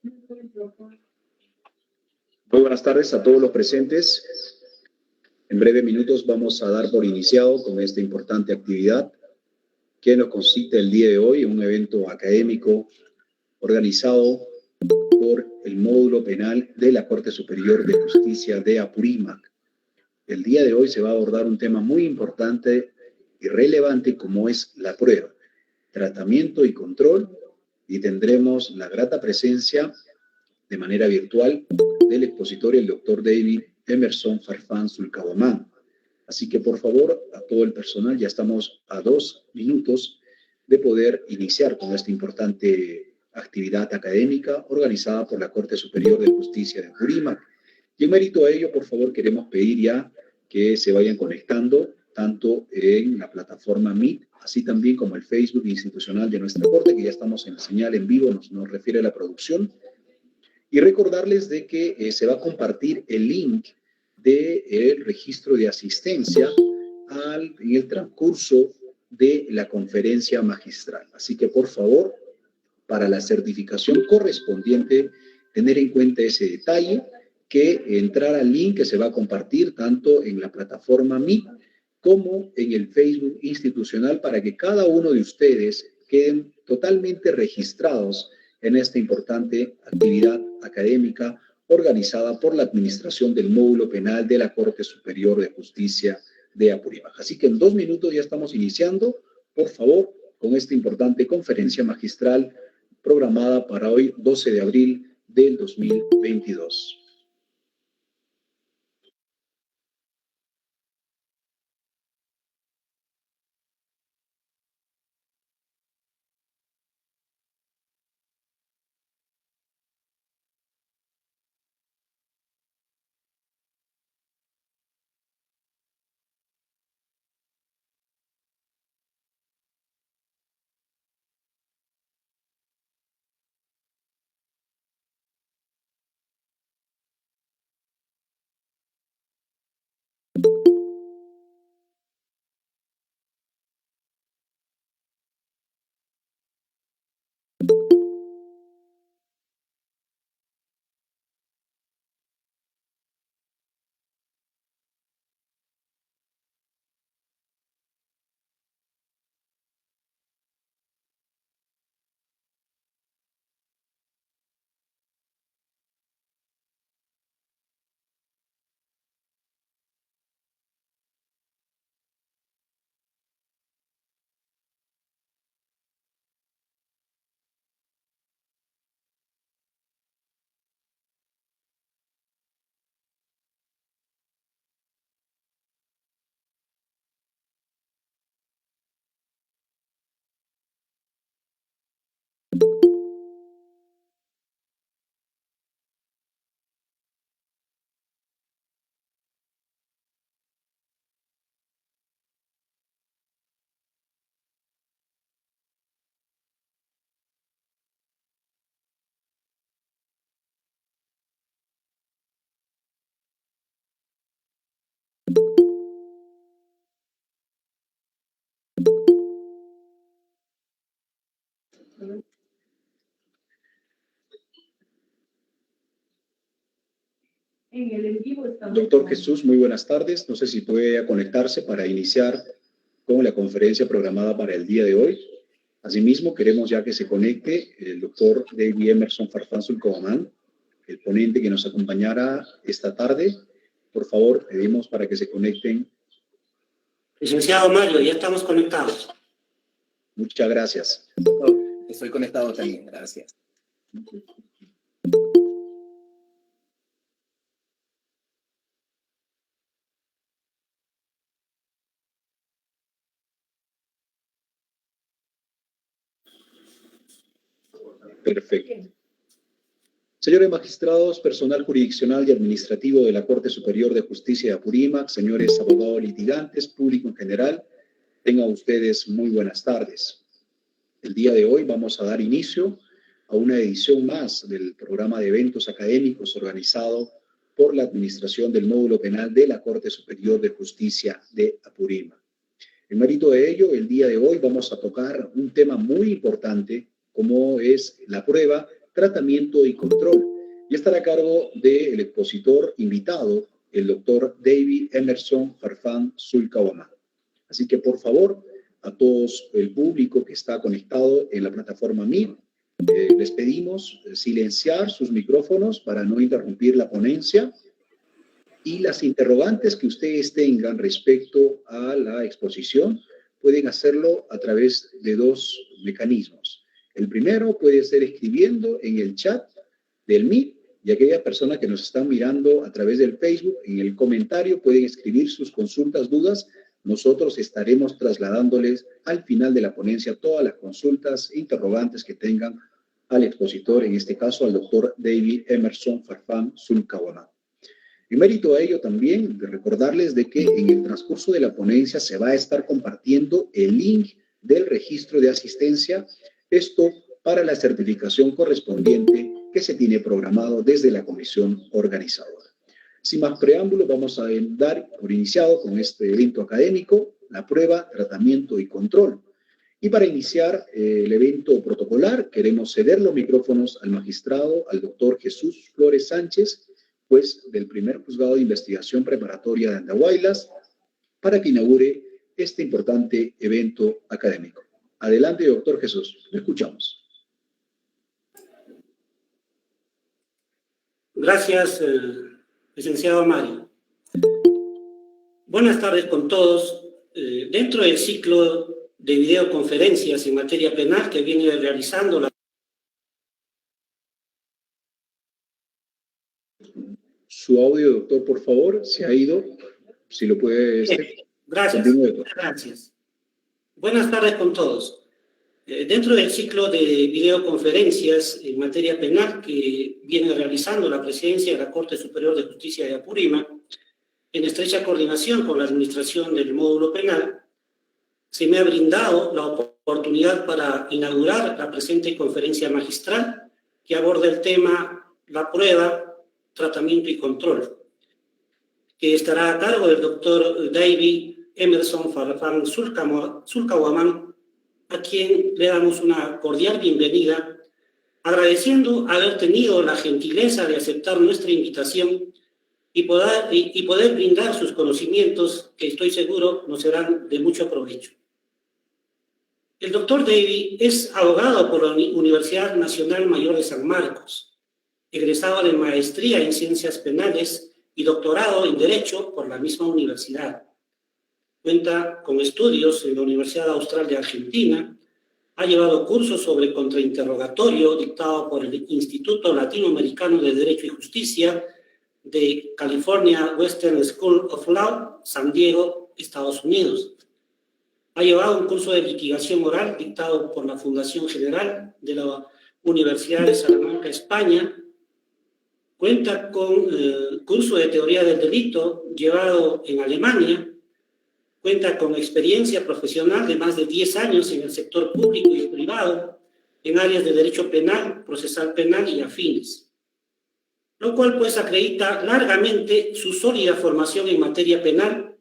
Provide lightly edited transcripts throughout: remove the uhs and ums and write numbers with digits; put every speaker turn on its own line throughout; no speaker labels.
Muy buenas tardes a todos los presentes. En breves minutos vamos a dar por iniciado con esta importante actividad que nos consiste el día de hoy en un evento académico organizado por el módulo penal de la Corte Superior de Justicia de Apurímac. El día de hoy se va a abordar un tema muy importante y relevante como es la prueba, tratamiento y control, y tendremos la grata presencia de manera virtual del expositor, el doctor David Emerson Farfán Zulcabamán. Así que, por favor, a todo el personal, ya estamos a 2 minutos de poder iniciar con esta importante actividad académica organizada por la Corte Superior de Justicia de Apurímac. Y en mérito a ello, por favor, queremos pedir ya que se vayan conectando tanto en la plataforma Meet, así también como el Facebook institucional de nuestra Corte, que ya estamos en la señal en vivo, nos refiere a la producción. Y recordarles de que se va a compartir el link del registro de asistencia en el transcurso de la conferencia magistral. Así que, por favor, para la certificación correspondiente, tener en cuenta ese detalle, que entrar al link que se va a compartir tanto en la plataforma Meet como en el Facebook institucional para que cada uno de ustedes queden totalmente registrados en esta importante actividad académica organizada por la Administración del Módulo Penal de la Corte Superior de Justicia de Apurímac. Así que en 2 minutos ya estamos iniciando, por favor, con esta importante conferencia magistral programada para hoy, 12 de abril del 2022. Doctor Jesús, muy buenas tardes. No sé si puede conectarse para iniciar con la conferencia programada para el día de hoy. Asimismo, queremos ya que se conecte el doctor David Emerson Farfán Zulcabamán, el ponente que nos acompañará esta tarde. Por favor, pedimos para que se conecten.
Licenciado Mario, ya estamos conectados.
Muchas gracias.
Estoy conectado también, gracias.
Perfecto. Señores magistrados, personal jurisdiccional y administrativo de la Corte Superior de Justicia de Apurímac, señores abogados litigantes, público en general, tengan ustedes muy buenas tardes. El día de hoy vamos a dar inicio a una edición más del programa de eventos académicos organizado por la Administración del Módulo Penal de la Corte Superior de Justicia de Apurímac. En mérito de ello, el día de hoy vamos a tocar un tema muy importante como es la prueba, tratamiento y control. Y estará a cargo del expositor invitado, el doctor David Emerson Farfán Zulcahuamán. Así que, por favor, a todos el público que está conectado en la plataforma Meet, les pedimos silenciar sus micrófonos para no interrumpir la ponencia, y las interrogantes que ustedes tengan respecto a la exposición pueden hacerlo a través de dos mecanismos. El primero puede ser escribiendo en el chat del Meet, y aquellas personas que nos están mirando a través del Facebook, en el comentario pueden escribir sus consultas, dudas. Nosotros estaremos trasladándoles al final de la ponencia todas las consultas e interrogantes que tengan al expositor, en este caso al doctor David Emerson Farfán Zulcahuamán. En mérito a ello también de recordarles de que en el transcurso de la ponencia se va a estar compartiendo el link del registro de asistencia, esto para la certificación correspondiente que se tiene programado desde la comisión organizadora. Sin más preámbulos, vamos a dar por iniciado con este evento académico, la prueba, tratamiento y control. Y para iniciar el evento protocolar, queremos ceder los micrófonos al magistrado, al doctor Jesús Flores Sánchez, juez del primer juzgado de investigación preparatoria de Andahuaylas, para que inaugure este importante evento académico. Adelante, doctor Jesús, lo escuchamos.
Gracias, licenciado Mario. Buenas tardes con todos. Dentro del ciclo de videoconferencias en materia penal que viene realizando la...
Su audio, doctor, por favor, se ha ido. Si lo puede...
Gracias. Gracias. Buenas tardes con todos. Dentro del ciclo de videoconferencias en materia penal que viene realizando la Presidencia de la Corte Superior de Justicia de Apurímac, en estrecha coordinación con la Administración del Módulo Penal, se me ha brindado la oportunidad para inaugurar la presente conferencia magistral que aborda el tema la prueba, tratamiento y control, que estará a cargo del doctor David Emerson Farfán Zulcahuamán, a quien le damos una cordial bienvenida, agradeciendo haber tenido la gentileza de aceptar nuestra invitación y poder brindar sus conocimientos, que estoy seguro nos serán de mucho provecho. El doctor David es abogado por la Universidad Nacional Mayor de San Marcos, egresado de maestría en Ciencias Penales y doctorado en Derecho por la misma universidad. Cuenta con estudios en la Universidad Austral de Argentina, ha llevado cursos sobre contrainterrogatorio dictado por el Instituto Latinoamericano de Derecho y Justicia de California Western School of Law, San Diego, Estados Unidos. Ha llevado un curso de litigación oral dictado por la Fundación General de la Universidad de Salamanca, España. Cuenta con curso de teoría del delito llevado en Alemania. Cuenta con experiencia profesional de más de 10 años en el sector público y privado, en áreas de derecho penal, procesal penal y afines, lo cual pues acredita largamente su sólida formación en materia penal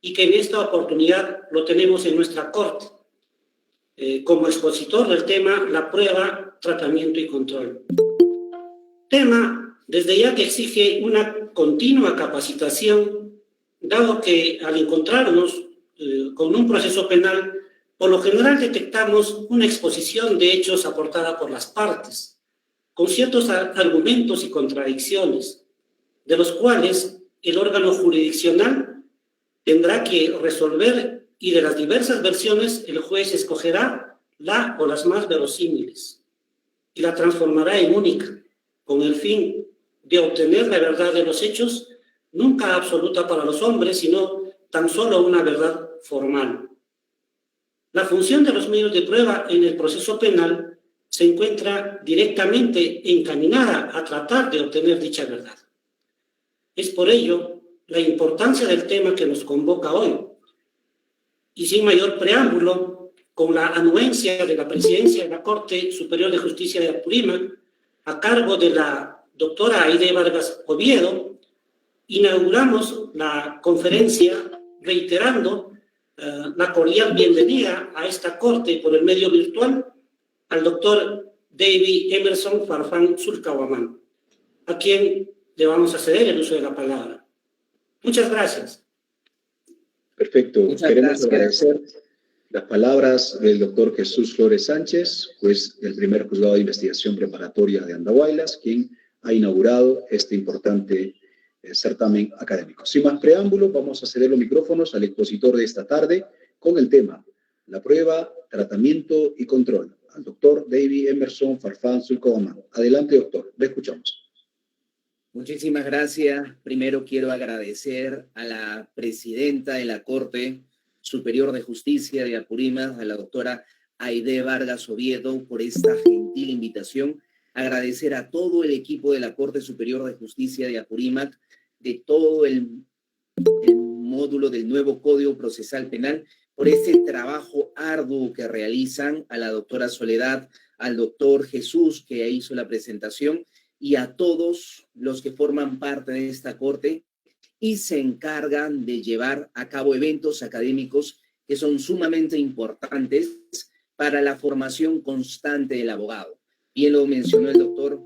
y que en esta oportunidad lo tenemos en nuestra corte, como expositor del tema la prueba, tratamiento y control. Tema, desde ya que exige una continua capacitación, dado que al encontrarnos con un proceso penal, por lo general detectamos una exposición de hechos aportada por las partes, con ciertos argumentos y contradicciones, de los cuales el órgano jurisdiccional tendrá que resolver y de las diversas versiones el juez escogerá la o las más verosímiles y la transformará en única, con el fin de obtener la verdad de los hechos, nunca absoluta para los hombres, sino tan solo una verdad formal. La función de los medios de prueba en el proceso penal se encuentra directamente encaminada a tratar de obtener dicha verdad. Es por ello la importancia del tema que nos convoca hoy. Y sin mayor preámbulo, con la anuencia de la Presidencia de la Corte Superior de Justicia de Apurímac, a cargo de la doctora Aide Vargas Oviedo, inauguramos la conferencia reiterando la cordial bienvenida a esta corte por el medio virtual al doctor David Emerson Farfán Zulcahuamán, a quien le vamos a ceder el uso de la palabra. Muchas gracias.
Perfecto.
Muchas
Queremos
gracias.
agradecer las palabras del doctor Jesús Flores Sánchez, juez del primer juzgado de investigación preparatoria de Andahuaylas, quien ha inaugurado este importante certamen académico. Sin más preámbulos, vamos a ceder los micrófonos al expositor de esta tarde con el tema la prueba, tratamiento y control, al doctor David Emerson Farfán Zulcahuamán. Adelante, doctor, le escuchamos.
Muchísimas gracias. Primero quiero agradecer a la presidenta de la Corte Superior de Justicia de Apurímac, a la doctora Aide Vargas Oviedo, por esta gentil invitación. Agradecer a todo el equipo de la Corte Superior de Justicia de Apurímac, de todo el módulo del nuevo Código Procesal Penal, por ese trabajo arduo que realizan, a la doctora Soledad, al doctor Jesús, que hizo la presentación, y a todos los que forman parte de esta Corte y se encargan de llevar a cabo eventos académicos que son sumamente importantes para la formación constante del abogado. Bien lo mencionó el doctor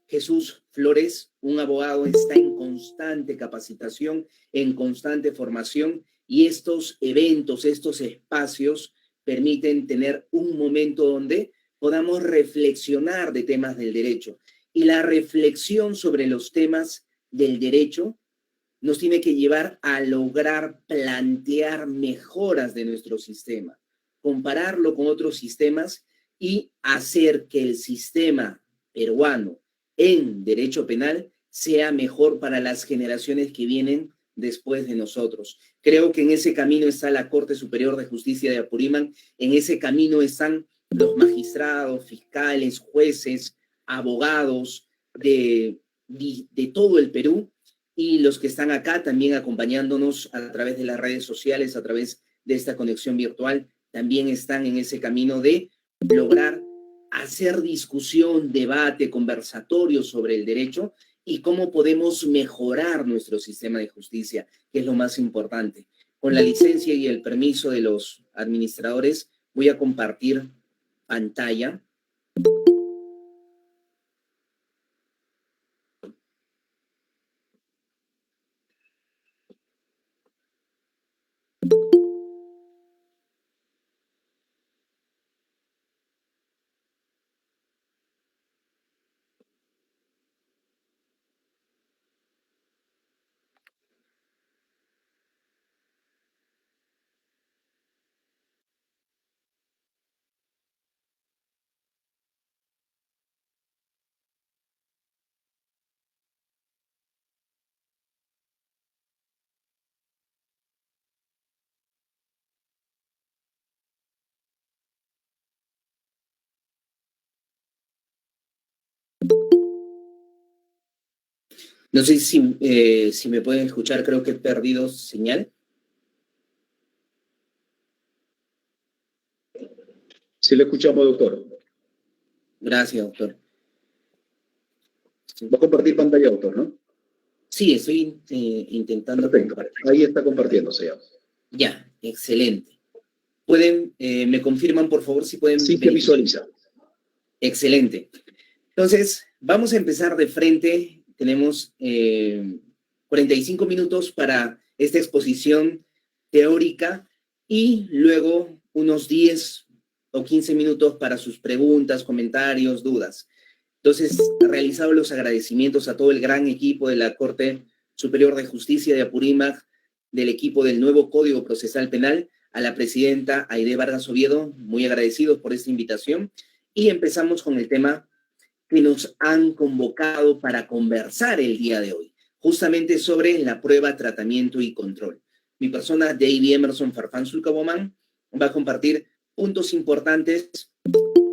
Jesús Flores, un abogado está en constante capacitación, en constante formación, y estos eventos, estos espacios permiten tener un momento donde podamos reflexionar de temas del derecho. Y la reflexión sobre los temas del derecho nos tiene que llevar a lograr plantear mejoras de nuestro sistema, compararlo con otros sistemas y hacer que el sistema peruano en derecho penal sea mejor para las generaciones que vienen después de nosotros. Creo que en ese camino está la Corte Superior de Justicia de Apurímac, en ese camino están los magistrados, fiscales, jueces, abogados de todo el Perú, y los que están acá también acompañándonos a través de las redes sociales, a través de esta conexión virtual, también están en ese camino de lograr hacer discusión, debate, conversatorio sobre el derecho y cómo podemos mejorar nuestro sistema de justicia, que es lo más importante. Con la licencia y el permiso de los administradores, voy a compartir pantalla. No sé si me pueden escuchar, creo que he perdido señal.
Sí, le escuchamos, doctor.
Gracias, doctor.
Va a compartir pantalla, doctor, ¿no?
Sí, estoy intentando.
Perfecto. Ahí está compartiéndose ya.
Ya, excelente. ¿Me confirman, por favor, si pueden?
Sí, que visualiza.
Excelente. Entonces, vamos a empezar de frente. Tenemos 45 minutos para esta exposición teórica y luego unos 10 o 15 minutos para sus preguntas, comentarios, dudas. Entonces, realizado los agradecimientos a todo el gran equipo de la Corte Superior de Justicia de Apurímac, del equipo del nuevo Código Procesal Penal, a la presidenta Aide Vargas Oviedo, muy agradecidos por esta invitación, y empezamos con el tema que nos han convocado para conversar el día de hoy, justamente sobre la prueba, tratamiento y control. Mi persona, David Emerson Farfán Zulcahuamán, va a compartir puntos importantes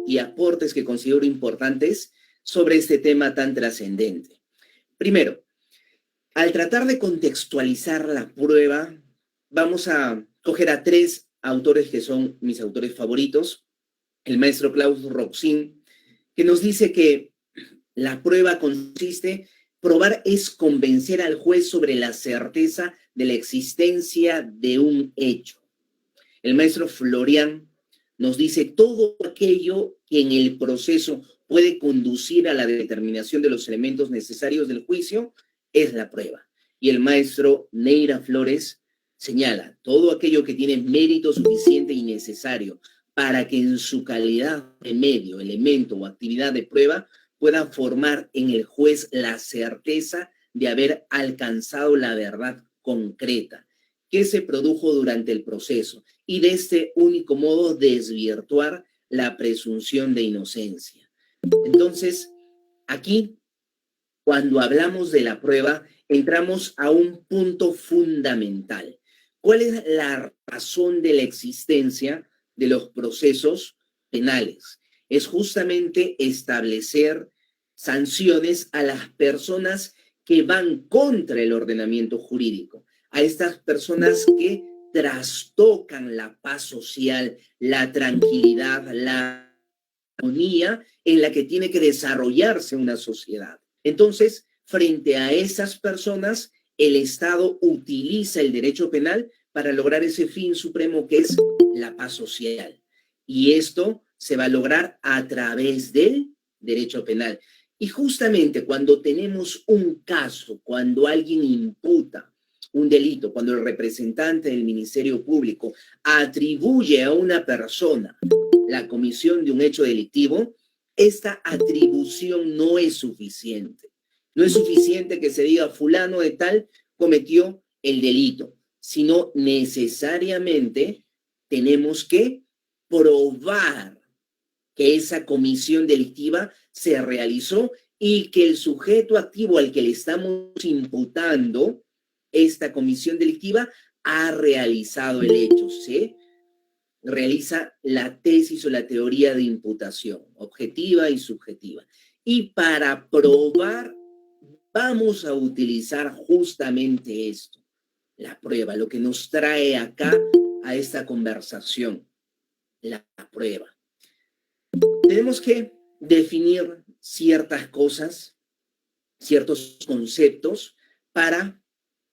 y aportes que considero importantes sobre este tema tan trascendente. Primero, al tratar de contextualizar la prueba, vamos a coger a 3 autores que son mis autores favoritos. El maestro Klaus Roxin, que nos dice que la prueba consiste, probar es convencer al juez sobre la certeza de la existencia de un hecho. El maestro Florian nos dice todo aquello que en el proceso puede conducir a la determinación de los elementos necesarios del juicio es la prueba. Y el maestro Neira Flores señala, todo aquello que tiene mérito suficiente y necesario para que en su calidad de medio, elemento o actividad de prueba pueda formar en el juez la certeza de haber alcanzado la verdad concreta que se produjo durante el proceso y de este único modo desvirtuar la presunción de inocencia. Entonces, aquí, cuando hablamos de la prueba, entramos a un punto fundamental. ¿Cuál es la razón de la existencia de los procesos penales? Es justamente establecer sanciones a las personas que van contra el ordenamiento jurídico, a estas personas que trastocan la paz social, la tranquilidad, la armonía en la que tiene que desarrollarse una sociedad. Entonces, frente a esas personas, el Estado utiliza el derecho penal para lograr ese fin supremo que es la paz social. Y esto se va a lograr a través del derecho penal. Y justamente cuando tenemos un caso, cuando alguien imputa un delito, cuando el representante del Ministerio Público atribuye a una persona la comisión de un hecho delictivo, esta atribución no es suficiente. No es suficiente que se diga fulano de tal cometió el delito, sino necesariamente tenemos que probar que esa comisión delictiva se realizó y que el sujeto activo al que le estamos imputando esta comisión delictiva ha realizado el hecho. Se realiza la tesis o la teoría de imputación, objetiva y subjetiva. Y para probar, vamos a utilizar justamente esto, la prueba, lo que nos trae acá a esta conversación, la prueba. Tenemos que definir ciertas cosas, ciertos conceptos para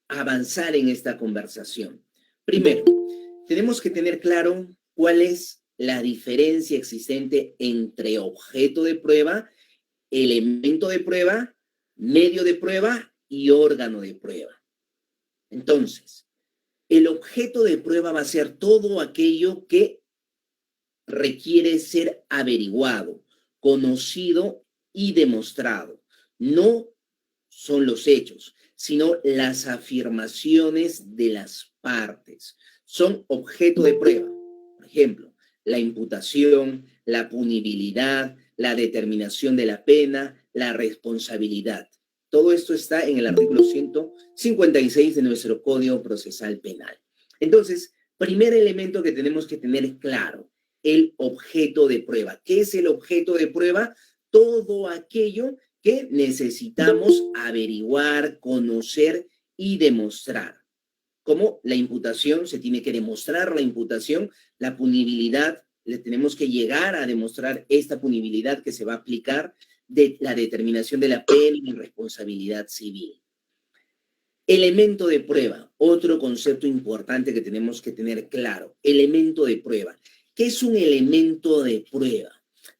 avanzar en esta conversación. Primero, tenemos que tener claro cuál es la diferencia existente entre objeto de prueba, elemento de prueba, medio de prueba y órgano de prueba. Entonces, el objeto de prueba va a ser todo aquello que requiere ser averiguado, conocido y demostrado. No son los hechos, sino las afirmaciones de las partes. Son objeto de prueba. Por ejemplo, la imputación, la punibilidad, la determinación de la pena, la responsabilidad. Todo esto está en el artículo 156 de nuestro Código Procesal Penal. Entonces, primer elemento que tenemos que tener claro, el objeto de prueba. ¿Qué es el objeto de prueba? Todo aquello que necesitamos averiguar, conocer y demostrar. Como la imputación, se tiene que demostrar la imputación, la punibilidad, le tenemos que llegar a demostrar esta punibilidad que se va a aplicar, de la determinación de la pena y responsabilidad civil. Elemento de prueba, otro concepto importante que tenemos que tener claro, elemento de prueba. ¿Qué es un elemento de prueba?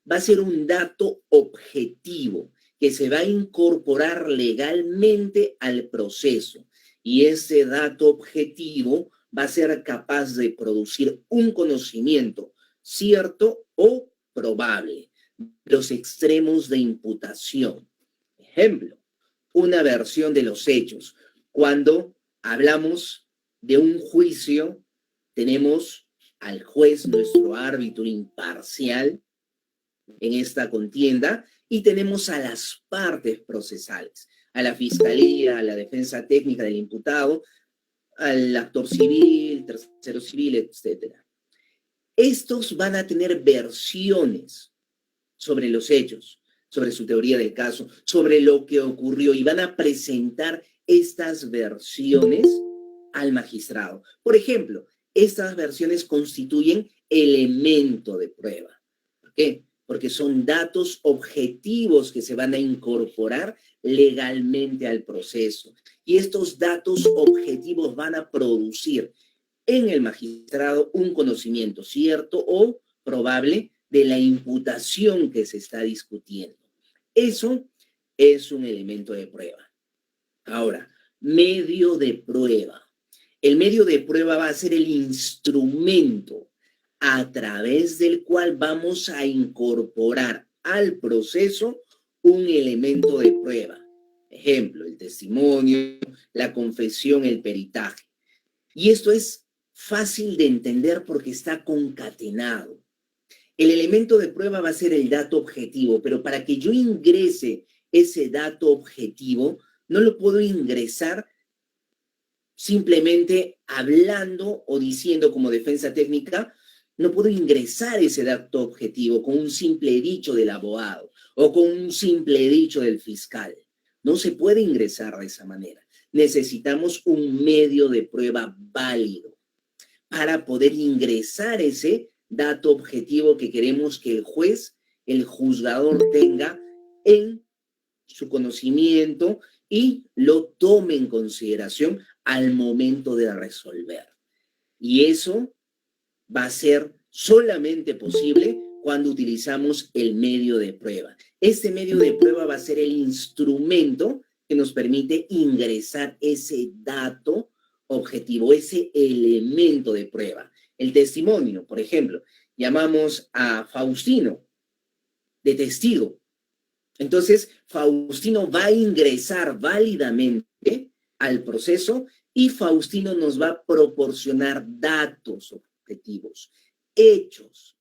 Va a ser un dato objetivo que se va a incorporar legalmente al proceso y ese dato objetivo va a ser capaz de producir un conocimiento cierto o probable. Los extremos de imputación. Ejemplo, una versión de los hechos. Cuando hablamos de un juicio, tenemos al juez, nuestro árbitro imparcial en esta contienda, y tenemos a las partes procesales, a la fiscalía, a la defensa técnica del imputado, al actor civil, tercero civil, etc. Estos van a tener versiones sobre los hechos, sobre su teoría del caso, sobre lo que ocurrió, y van a presentar estas versiones al magistrado. Por ejemplo, estas versiones constituyen elemento de prueba. ¿Por qué? Porque son datos objetivos que se van a incorporar legalmente al proceso. Y estos datos objetivos van a producir en el magistrado un conocimiento cierto o probable de la imputación que se está discutiendo. Eso es un elemento de prueba. Ahora, medio de prueba. El medio de prueba va a ser el instrumento a través del cual vamos a incorporar al proceso un elemento de prueba. Ejemplo, el testimonio, la confesión, el peritaje. Y esto es fácil de entender porque está concatenado. El elemento de prueba va a ser el dato objetivo, pero para que yo ingrese ese dato objetivo, no lo puedo ingresar simplemente hablando o diciendo como defensa técnica. No puedo ingresar ese dato objetivo con un simple dicho del abogado o con un simple dicho del fiscal. No se puede ingresar de esa manera. Necesitamos un medio de prueba válido para poder ingresar ese dato objetivo que queremos que el juez, el juzgador tenga en su conocimiento y lo tome en consideración al momento de resolver. Y eso va a ser solamente posible cuando utilizamos el medio de prueba. Este medio de prueba va a ser el instrumento que nos permite ingresar ese dato objetivo, ese elemento de prueba. El testimonio, por ejemplo, llamamos a Faustino de testigo. Entonces, Faustino va a ingresar válidamente al proceso y Faustino nos va a proporcionar datos objetivos, hechos,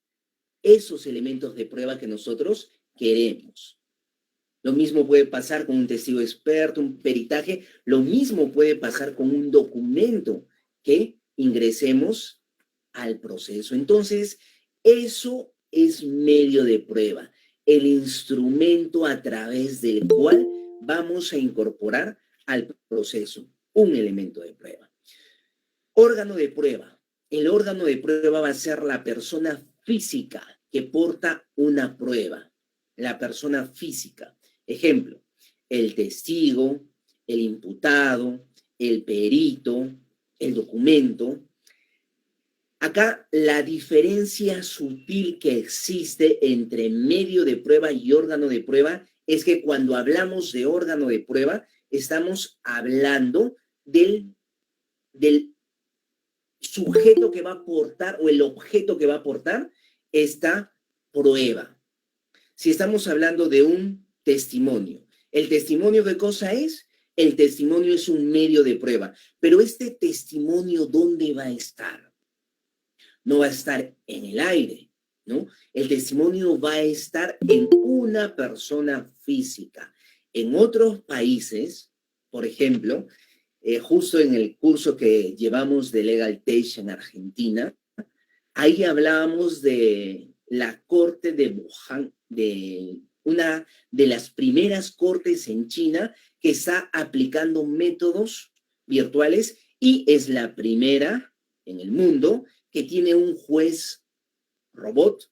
esos elementos de prueba que nosotros queremos. Lo mismo puede pasar con un testigo experto, un peritaje, lo mismo puede pasar con un documento que ingresemos al proceso. Entonces, eso es medio de prueba, el instrumento a través del cual vamos a incorporar al proceso un elemento de prueba. Órgano de prueba. El órgano de prueba va a ser la persona física que porta una prueba. La persona física. Ejemplo, el testigo, el imputado, el perito, el documento. Acá la diferencia sutil que existe entre medio de prueba y órgano de prueba es que cuando hablamos de órgano de prueba, estamos hablando del sujeto que va a aportar o el objeto que va a aportar esta prueba. Si estamos hablando de un testimonio, ¿el testimonio qué cosa es? El testimonio es un medio de prueba, pero este testimonio, ¿dónde va a estar? No va a estar en el aire, ¿no? El testimonio va a estar en una persona física. En otros países, por ejemplo, justo en el curso que llevamos de Legal Tech en Argentina, ahí hablábamos de la corte de Wuhan, de una de las primeras cortes en China que está aplicando métodos virtuales y es la primera en el mundo que tiene un juez robot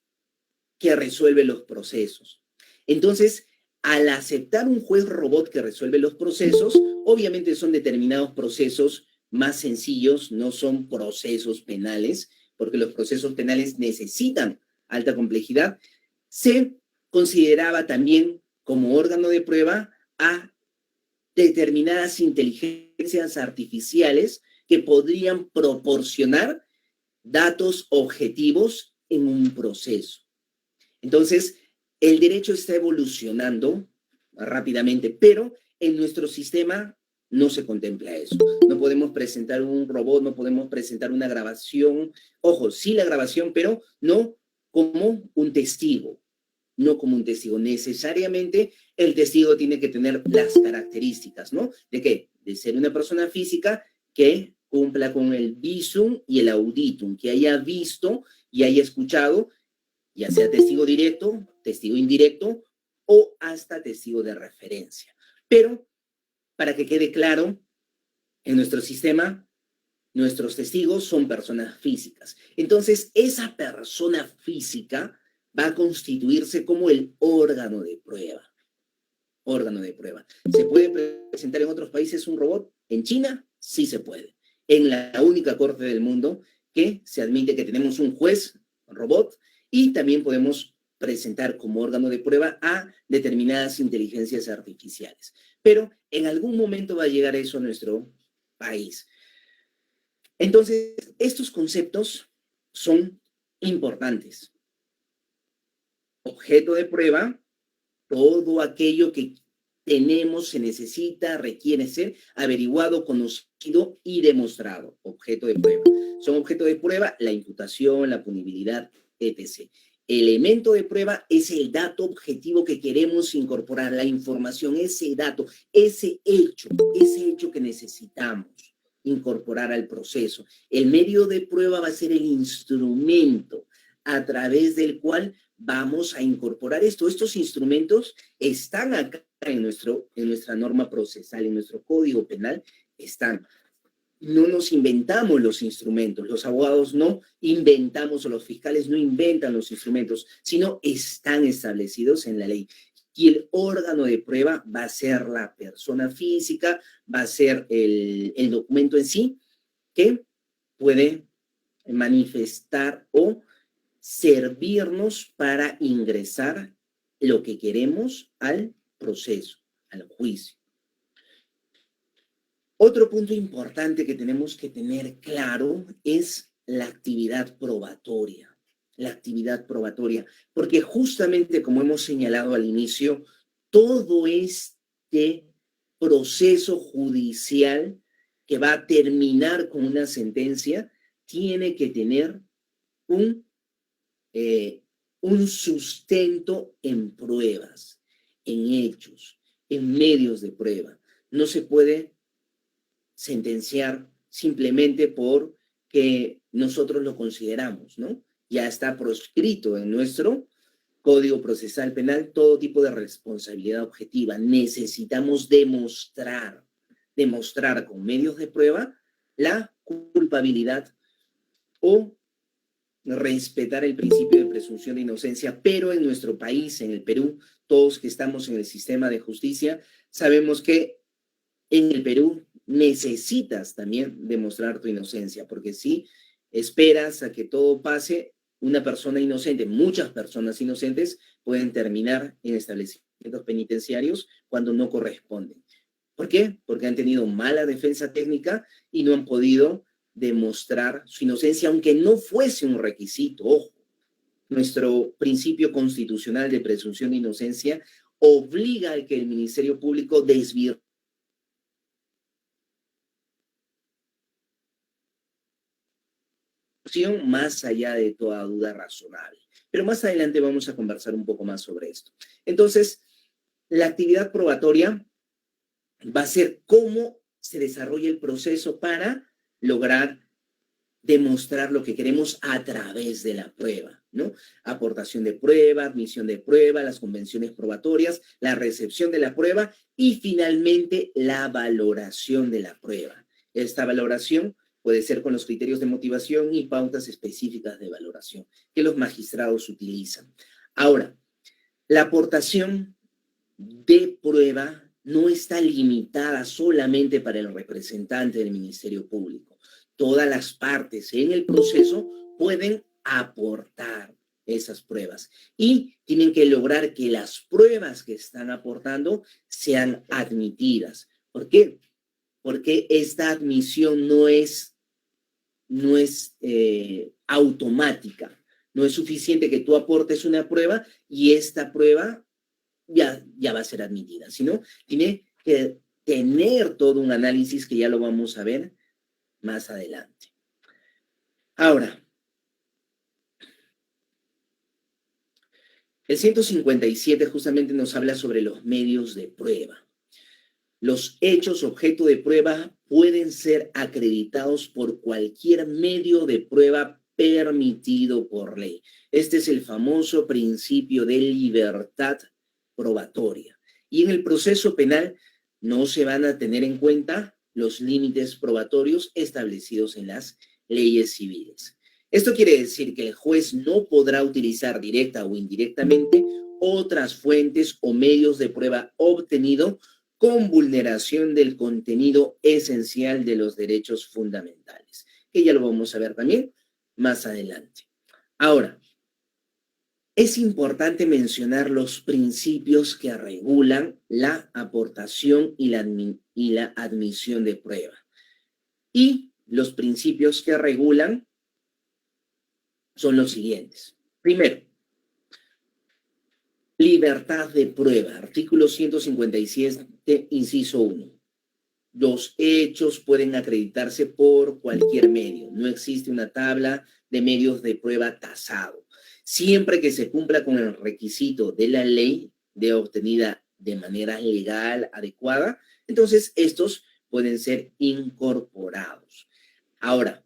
que resuelve los procesos. Entonces, al aceptar un juez robot que resuelve los procesos, obviamente son determinados procesos más sencillos, no son procesos penales, porque los procesos penales necesitan alta complejidad, se consideraba también como órgano de prueba a determinadas inteligencias artificiales que podrían proporcionar datos objetivos en un proceso. Entonces, el derecho está evolucionando rápidamente, pero en nuestro sistema no se contempla eso. No podemos presentar un robot, no podemos presentar una grabación. Ojo, sí la grabación, pero no como un testigo. No como un testigo. Necesariamente el testigo tiene que tener las características, ¿no? ¿De qué? De ser una persona física que cumpla con el visum y el auditum, que haya visto y haya escuchado, ya sea testigo directo, testigo indirecto o hasta testigo de referencia. Pero, para que quede claro, en nuestro sistema, nuestros testigos son personas físicas. Entonces, esa persona física va a constituirse como el órgano de prueba. Órgano de prueba. ¿Se puede presentar en otros países un robot? En China, sí se puede. En la única corte del mundo que se admite que tenemos un juez robot y también podemos presentar como órgano de prueba a determinadas inteligencias artificiales. Pero en algún momento va a llegar eso a nuestro país. Entonces, estos conceptos son importantes. Objeto de prueba, todo aquello que tenemos, se necesita, requiere ser averiguado, conocido y demostrado. Objeto de prueba. Son objeto de prueba la imputación, la punibilidad, etc. Elemento de prueba es el dato objetivo que queremos incorporar, la información, ese dato, ese hecho que necesitamos incorporar al proceso. El medio de prueba va a ser el instrumento a través del cual vamos a incorporar esto. Estos instrumentos están acá en nuestra norma procesal, en nuestro código penal están. No nos inventamos los instrumentos, los abogados no inventamos o los fiscales no inventan los instrumentos, sino están establecidos en la ley. Y el órgano de prueba va a ser la persona física, va a ser el documento en sí, que puede manifestar o servirnos para ingresar lo que queremos al proceso, al juicio. Otro punto importante que tenemos que tener claro es la actividad probatoria. La actividad probatoria, porque justamente como hemos señalado al inicio, todo este proceso judicial que va a terminar con una sentencia tiene que tener un sustento en pruebas, en hechos, en medios de prueba. No se puede sentenciar simplemente porque nosotros lo consideramos, ¿no? Ya está proscrito en nuestro Código Procesal Penal todo tipo de responsabilidad objetiva. Necesitamos demostrar con medios de prueba la culpabilidad o respetar el principio de presunción de inocencia, pero en nuestro país, en el Perú, todos que estamos en el sistema de justicia, sabemos que en el Perú necesitas también demostrar tu inocencia, porque si esperas a que todo pase, una persona inocente, muchas personas inocentes pueden terminar en establecimientos penitenciarios cuando no corresponden. ¿Por qué? Porque han tenido mala defensa técnica y no han podido demostrar su inocencia, aunque no fuese un requisito. Ojo, nuestro principio constitucional de presunción de inocencia obliga a que el Ministerio Público desvirtúe más allá de toda duda razonable. Pero más adelante vamos a conversar un poco más sobre esto. Entonces, la actividad probatoria va a ser cómo se desarrolla el proceso para lograr demostrar lo que queremos a través de la prueba, ¿no? Aportación de prueba, admisión de prueba, las convenciones probatorias, la recepción de la prueba y finalmente la valoración de la prueba. Esta valoración puede ser con los criterios de motivación y pautas específicas de valoración que los magistrados utilizan. Ahora, la aportación de prueba no está limitada solamente para el representante del Ministerio Público. Todas las partes en el proceso pueden aportar esas pruebas y tienen que lograr que las pruebas que están aportando sean admitidas. ¿Por qué? Porque esta admisión no es automática. No es suficiente que tú aportes una prueba y esta prueba ya va a ser admitida, sino tiene que tener todo un análisis que ya lo vamos a ver más adelante. Ahora, el 157 justamente nos habla sobre los medios de prueba. Los hechos objeto de prueba pueden ser acreditados por cualquier medio de prueba permitido por ley. Este es el famoso principio de libertad probatoria. Y en el proceso penal no se van a tener en cuenta los límites probatorios establecidos en las leyes civiles. Esto quiere decir que el juez no podrá utilizar directa o indirectamente otras fuentes o medios de prueba obtenido con vulneración del contenido esencial de los derechos fundamentales, que ya lo vamos a ver también más adelante. Ahora, es importante mencionar los principios que regulan la aportación y la admisión de prueba. Y los principios que regulan son los siguientes. Primero, libertad de prueba. Artículo 157, inciso 1. Los hechos pueden acreditarse por cualquier medio. No existe una tabla de medios de prueba tasado. Siempre que se cumpla con el requisito de la ley de obtenida de manera legal adecuada, entonces estos pueden ser incorporados. Ahora,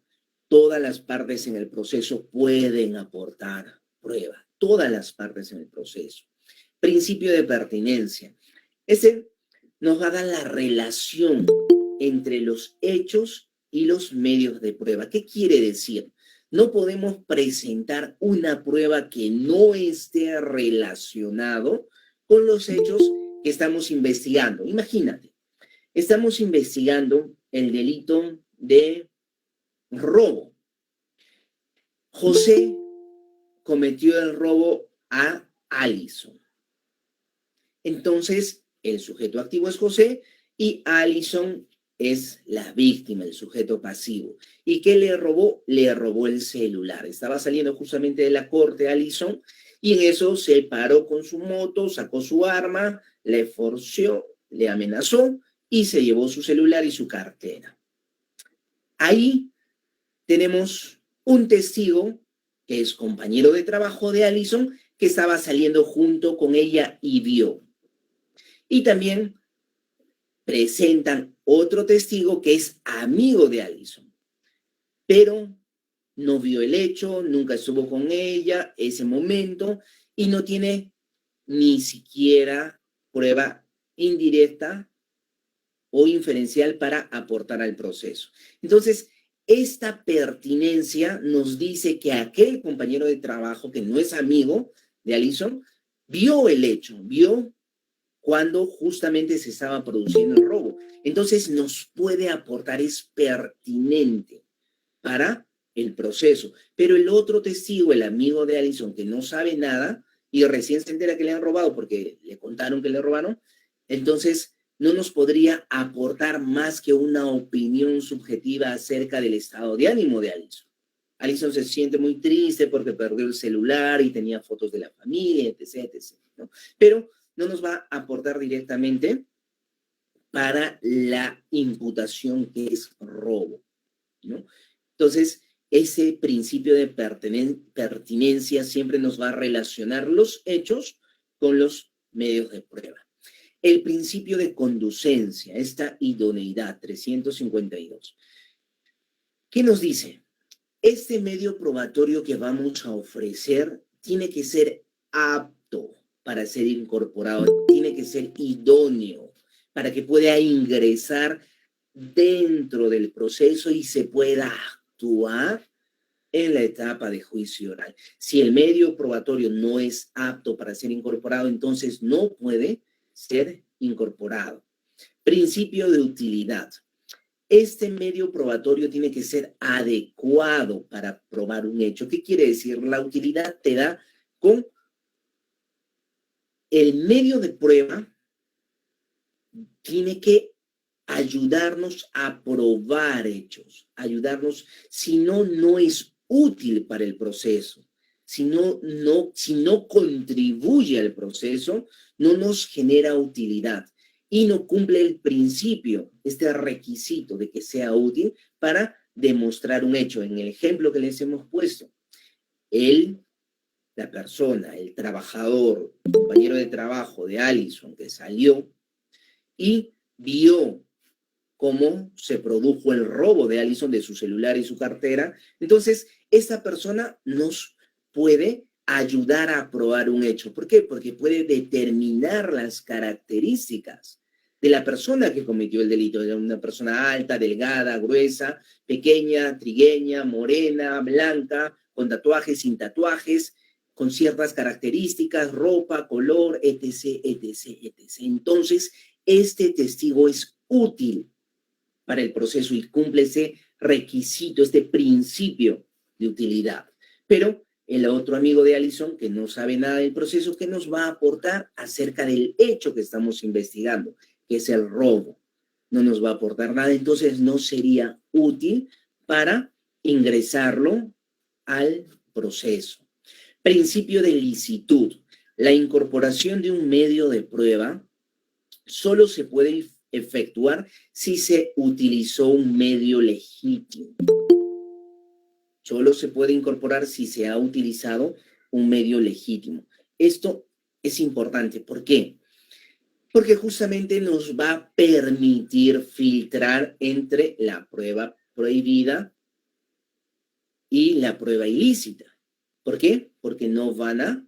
todas las partes en el proceso pueden aportar prueba. Todas las partes en el proceso. Principio de pertinencia. Ese nos va a dar la relación entre los hechos y los medios de prueba. ¿Qué quiere decir? No podemos presentar una prueba que no esté relacionado con los hechos que estamos investigando. Imagínate, estamos investigando el delito de robo. José cometió el robo a Alison. Entonces, el sujeto activo es José y Alison es la víctima, el sujeto pasivo. ¿Y qué le robó? Le robó el celular. Estaba saliendo justamente de la corte Alison y en eso se paró con su moto, sacó su arma, le forceó, le amenazó y se llevó su celular y su cartera. Ahí tenemos un testigo que es compañero de trabajo de Alison que estaba saliendo junto con ella y vio. Y también presentan otro testigo que es amigo de Alison, pero no vio el hecho, nunca estuvo con ella ese momento y no tiene ni siquiera prueba indirecta o inferencial para aportar al proceso. Entonces, esta pertinencia nos dice que aquel compañero de trabajo que no es amigo de Alison vio el hecho, vio cuando justamente se estaba produciendo el robo. Entonces nos puede aportar, es pertinente para el proceso. Pero el otro testigo, el amigo de Alison, que no sabe nada y recién se entera que le han robado porque le contaron que le robaron, entonces no nos podría aportar más que una opinión subjetiva acerca del estado de ánimo de Alison. Alison se siente muy triste porque perdió el celular y tenía fotos de la familia, etc., etc., ¿no? Pero no nos va a aportar directamente para la imputación que es robo, ¿no? Entonces, ese principio de pertinencia siempre nos va a relacionar los hechos con los medios de prueba. El principio de conducencia, esta idoneidad, 352. ¿Qué nos dice? Este medio probatorio que vamos a ofrecer tiene que ser apto para ser incorporado, tiene que ser idóneo para que pueda ingresar dentro del proceso y se pueda actuar en la etapa de juicio oral. Si el medio probatorio no es apto para ser incorporado, entonces no puede ser incorporado. Principio de utilidad. Este medio probatorio tiene que ser adecuado para probar un hecho. ¿Qué quiere decir? La utilidad te da con el medio de prueba, tiene que ayudarnos a probar hechos, ayudarnos, si no, no es útil para el proceso. Si no contribuye al proceso, no nos genera utilidad y no cumple el principio, este requisito de que sea útil para demostrar un hecho. En el ejemplo que les hemos puesto, la persona, el trabajador, el compañero de trabajo de Alison que salió y vio cómo se produjo el robo de Alison de su celular y su cartera, entonces esta persona nos puede ayudar a probar un hecho. ¿Por qué? Porque puede determinar las características de la persona que cometió el delito. De una persona alta, delgada, gruesa, pequeña, trigueña, morena, blanca, con tatuajes, sin tatuajes, con ciertas características, ropa, color, etc., etc., etc. Entonces, este testigo es útil para el proceso y cumple ese requisito, este principio de utilidad. Pero el otro amigo de Alison, que no sabe nada del proceso, que nos va a aportar acerca del hecho que estamos investigando, que es el robo. No nos va a aportar nada, entonces no sería útil para ingresarlo al proceso. Principio de licitud. La incorporación de un medio de prueba solo se puede efectuar si se utilizó un medio legítimo. Solo se puede incorporar si se ha utilizado un medio legítimo. Esto es importante. ¿Por qué? Porque justamente nos va a permitir filtrar entre la prueba prohibida y la prueba ilícita. ¿Por qué? Porque no van a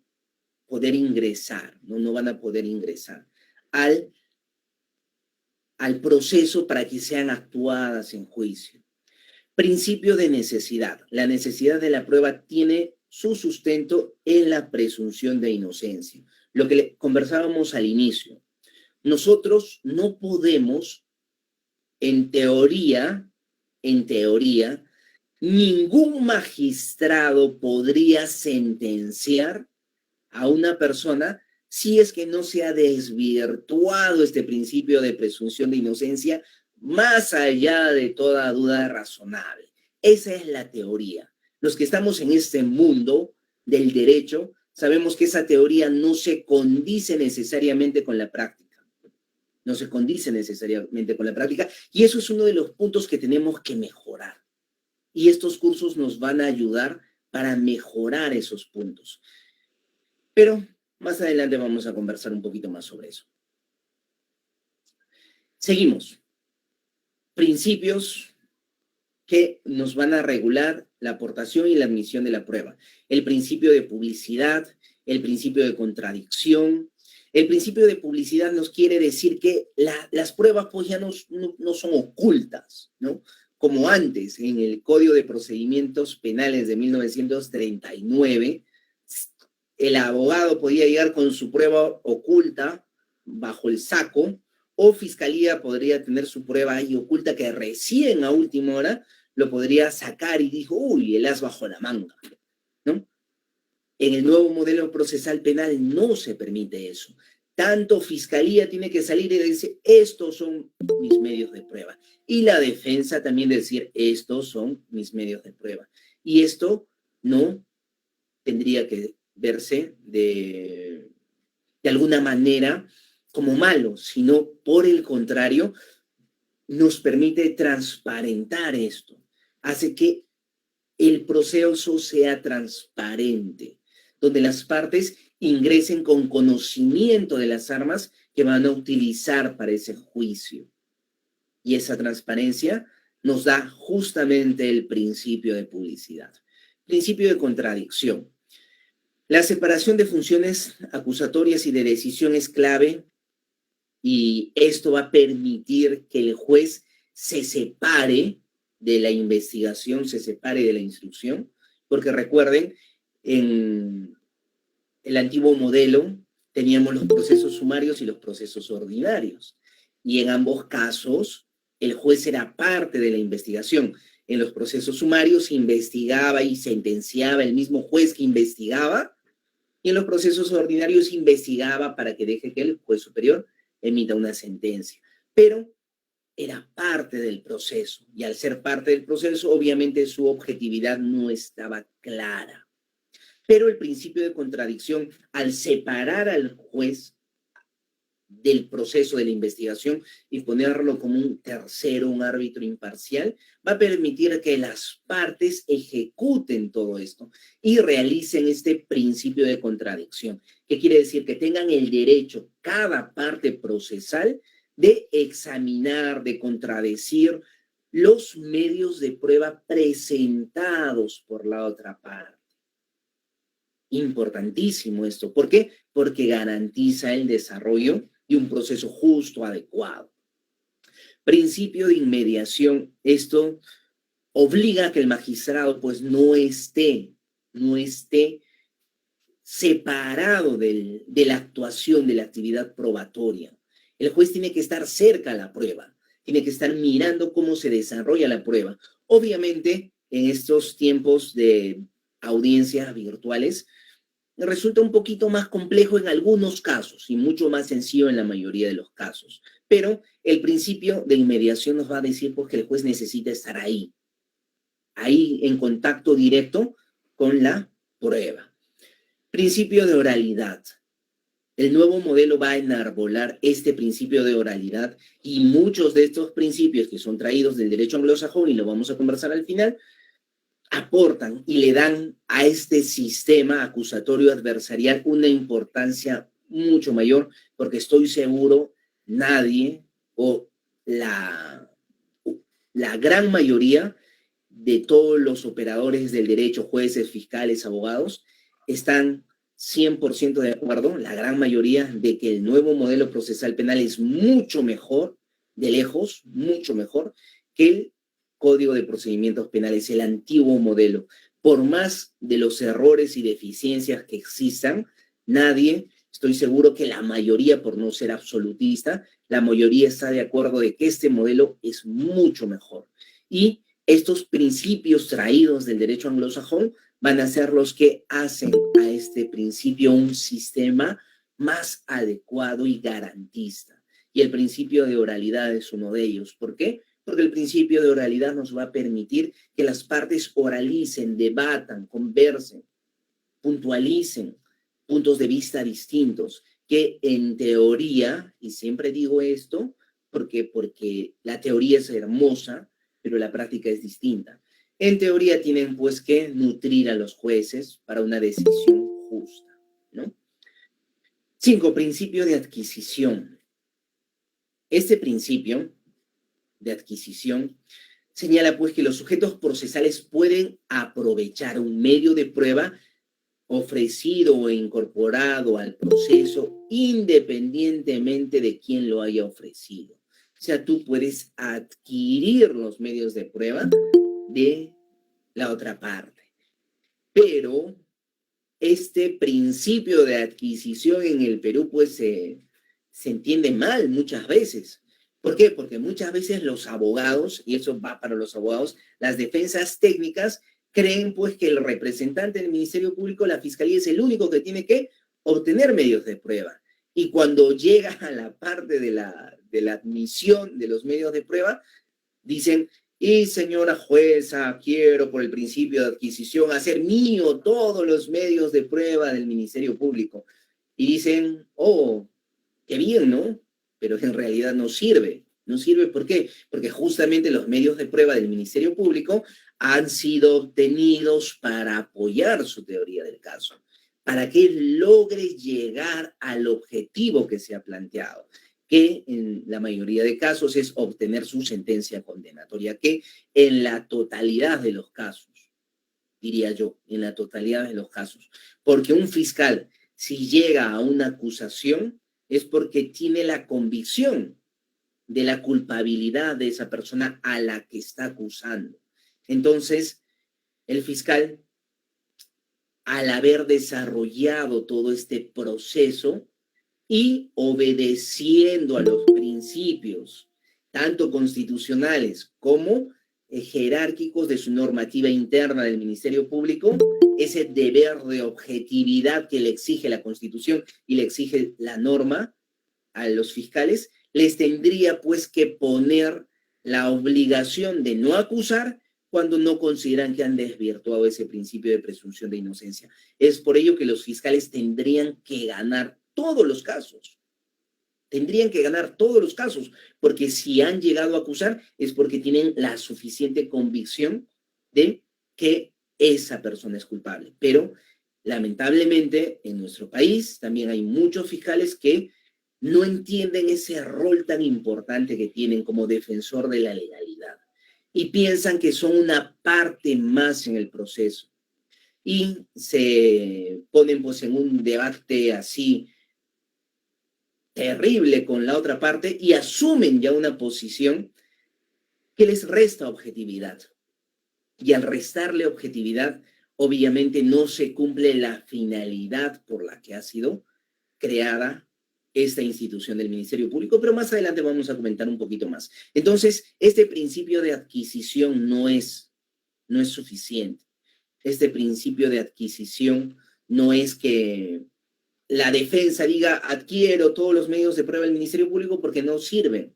poder ingresar, no van a poder ingresar al proceso para que sean actuadas en juicio. Principio de necesidad. La necesidad de la prueba tiene su sustento en la presunción de inocencia. Lo que conversábamos al inicio. Nosotros no podemos, en teoría, ningún magistrado podría sentenciar a una persona si es que no se ha desvirtuado este principio de presunción de inocencia más allá de toda duda razonable. Esa es la teoría. Los que estamos en este mundo del derecho sabemos que esa teoría no se condice necesariamente con la práctica. No se condice necesariamente con la práctica y eso es uno de los puntos que tenemos que mejorar. Y estos cursos nos van a ayudar para mejorar esos puntos. Pero más adelante vamos a conversar un poquito más sobre eso. Seguimos. Principios que nos van a regular la aportación y la admisión de la prueba. El principio de publicidad, el principio de contradicción. El principio de publicidad nos quiere decir que las pruebas pues ya no son ocultas, ¿no? Como antes, en el Código de Procedimientos Penales de 1939, el abogado podía llegar con su prueba oculta bajo el saco, o Fiscalía podría tener su prueba ahí oculta que recién a última hora lo podría sacar y dijo, uy, el as bajo la manga, ¿no? En el nuevo modelo procesal penal no se permite eso. Tanto Fiscalía tiene que salir y decir, estos son mis medios de prueba. Y la defensa también decir, estos son mis medios de prueba. Y esto no tendría que verse de alguna manera como malo, sino por el contrario, nos permite transparentar esto. Hace que el proceso sea transparente, donde las partes ingresen con conocimiento de las armas que van a utilizar para ese juicio. Y esa transparencia nos da justamente el principio de publicidad. Principio de contradicción. La separación de funciones acusatorias y de decisión es clave y esto va a permitir que el juez se separe de la investigación, se separe de la instrucción, porque recuerden, en el antiguo modelo teníamos los procesos sumarios y los procesos ordinarios, y en ambos casos el juez era parte de la investigación. En los procesos sumarios investigaba y sentenciaba el mismo juez que investigaba, y en los procesos ordinarios investigaba para que deje que el juez superior emita una sentencia. Pero era parte del proceso, y al ser parte del proceso, obviamente su objetividad no estaba clara. Pero el principio de contradicción, al separar al juez del proceso de la investigación y ponerlo como un tercero, un árbitro imparcial, va a permitir que las partes ejecuten todo esto y realicen este principio de contradicción. ¿Qué quiere decir? Que tengan el derecho, cada parte procesal, de examinar, de contradecir los medios de prueba presentados por la otra parte. Importantísimo esto. ¿Por qué? Porque garantiza el desarrollo de un proceso justo, adecuado. Principio de inmediación. Esto obliga a que el magistrado pues no esté separado de la actuación, de la actividad probatoria. El juez tiene que estar cerca a la prueba, tiene que estar mirando cómo se desarrolla la prueba. Obviamente, en estos tiempos de audiencias virtuales, resulta un poquito más complejo en algunos casos y mucho más sencillo en la mayoría de los casos. Pero el principio de inmediación nos va a decir pues, que el juez necesita estar ahí en contacto directo con la prueba. Principio de oralidad. El nuevo modelo va a enarbolar este principio de oralidad y muchos de estos principios que son traídos del derecho anglosajón, y lo vamos a conversar al final, aportan y le dan a este sistema acusatorio adversarial una importancia mucho mayor, porque estoy seguro nadie o la gran mayoría de todos los operadores del derecho, jueces, fiscales, abogados, están 100% de acuerdo, la gran mayoría, de que el nuevo modelo procesal penal es mucho mejor, de lejos, mucho mejor, que el Código de Procedimientos Penales, el antiguo modelo. Por más de los errores y deficiencias que existan, nadie, estoy seguro que la mayoría, por no ser absolutista, la mayoría está de acuerdo de que este modelo es mucho mejor. Y estos principios traídos del derecho anglosajón van a ser los que hacen a este principio un sistema más adecuado y garantista. Y el principio de oralidad es uno de ellos. ¿Por qué? Porque el principio de oralidad nos va a permitir que las partes oralicen, debatan, conversen, puntualicen puntos de vista distintos, que en teoría, y siempre digo esto porque la teoría es hermosa, pero la práctica es distinta. En teoría tienen pues que nutrir a los jueces para una decisión justa, ¿no? 5, principio de adquisición. Este principio de adquisición señala pues que los sujetos procesales pueden aprovechar un medio de prueba ofrecido o incorporado al proceso independientemente de quién lo haya ofrecido. O sea, tú puedes adquirir los medios de prueba de la otra parte. Pero este principio de adquisición en el Perú pues se entiende mal muchas veces. ¿Por qué? Porque muchas veces los abogados, y eso va para los abogados, las defensas técnicas creen pues que el representante del Ministerio Público, la Fiscalía, es el único que tiene que obtener medios de prueba. Y cuando llega a la parte de la admisión de los medios de prueba, dicen, y señora jueza, quiero por el principio de adquisición hacer mío todos los medios de prueba del Ministerio Público. Y dicen, oh, qué bien, ¿no? Pero en realidad no sirve. No sirve, ¿por qué? Porque justamente los medios de prueba del Ministerio Público han sido obtenidos para apoyar su teoría del caso, para que logre llegar al objetivo que se ha planteado, que en la mayoría de casos es obtener su sentencia condenatoria, que en la totalidad de los casos, diría yo, en la totalidad de los casos, porque un fiscal, si llega a una acusación, es porque tiene la convicción de la culpabilidad de esa persona a la que está acusando. Entonces, el fiscal, al haber desarrollado todo este proceso y obedeciendo a los principios, tanto constitucionales como jerárquicos de su normativa interna del Ministerio Público, ese deber de objetividad que le exige la Constitución y le exige la norma a los fiscales, les tendría pues que poner la obligación de no acusar cuando no consideran que han desvirtuado ese principio de presunción de inocencia. Es por ello que los fiscales tendrían que ganar todos los casos. Tendrían que ganar todos los casos, porque si han llegado a acusar es porque tienen la suficiente convicción de que esa persona es culpable. Pero lamentablemente en nuestro país también hay muchos fiscales que no entienden ese rol tan importante que tienen como defensor de la legalidad y piensan que son una parte más en el proceso y se ponen pues en un debate así terrible con la otra parte y asumen ya una posición que les resta objetividad. Y al restarle objetividad, obviamente no se cumple la finalidad por la que ha sido creada esta institución del Ministerio Público, pero más adelante vamos a comentar un poquito más. Entonces, este principio de adquisición no es suficiente. este principio de adquisición no es que la defensa diga adquiero todos los medios de prueba del Ministerio Público porque no sirven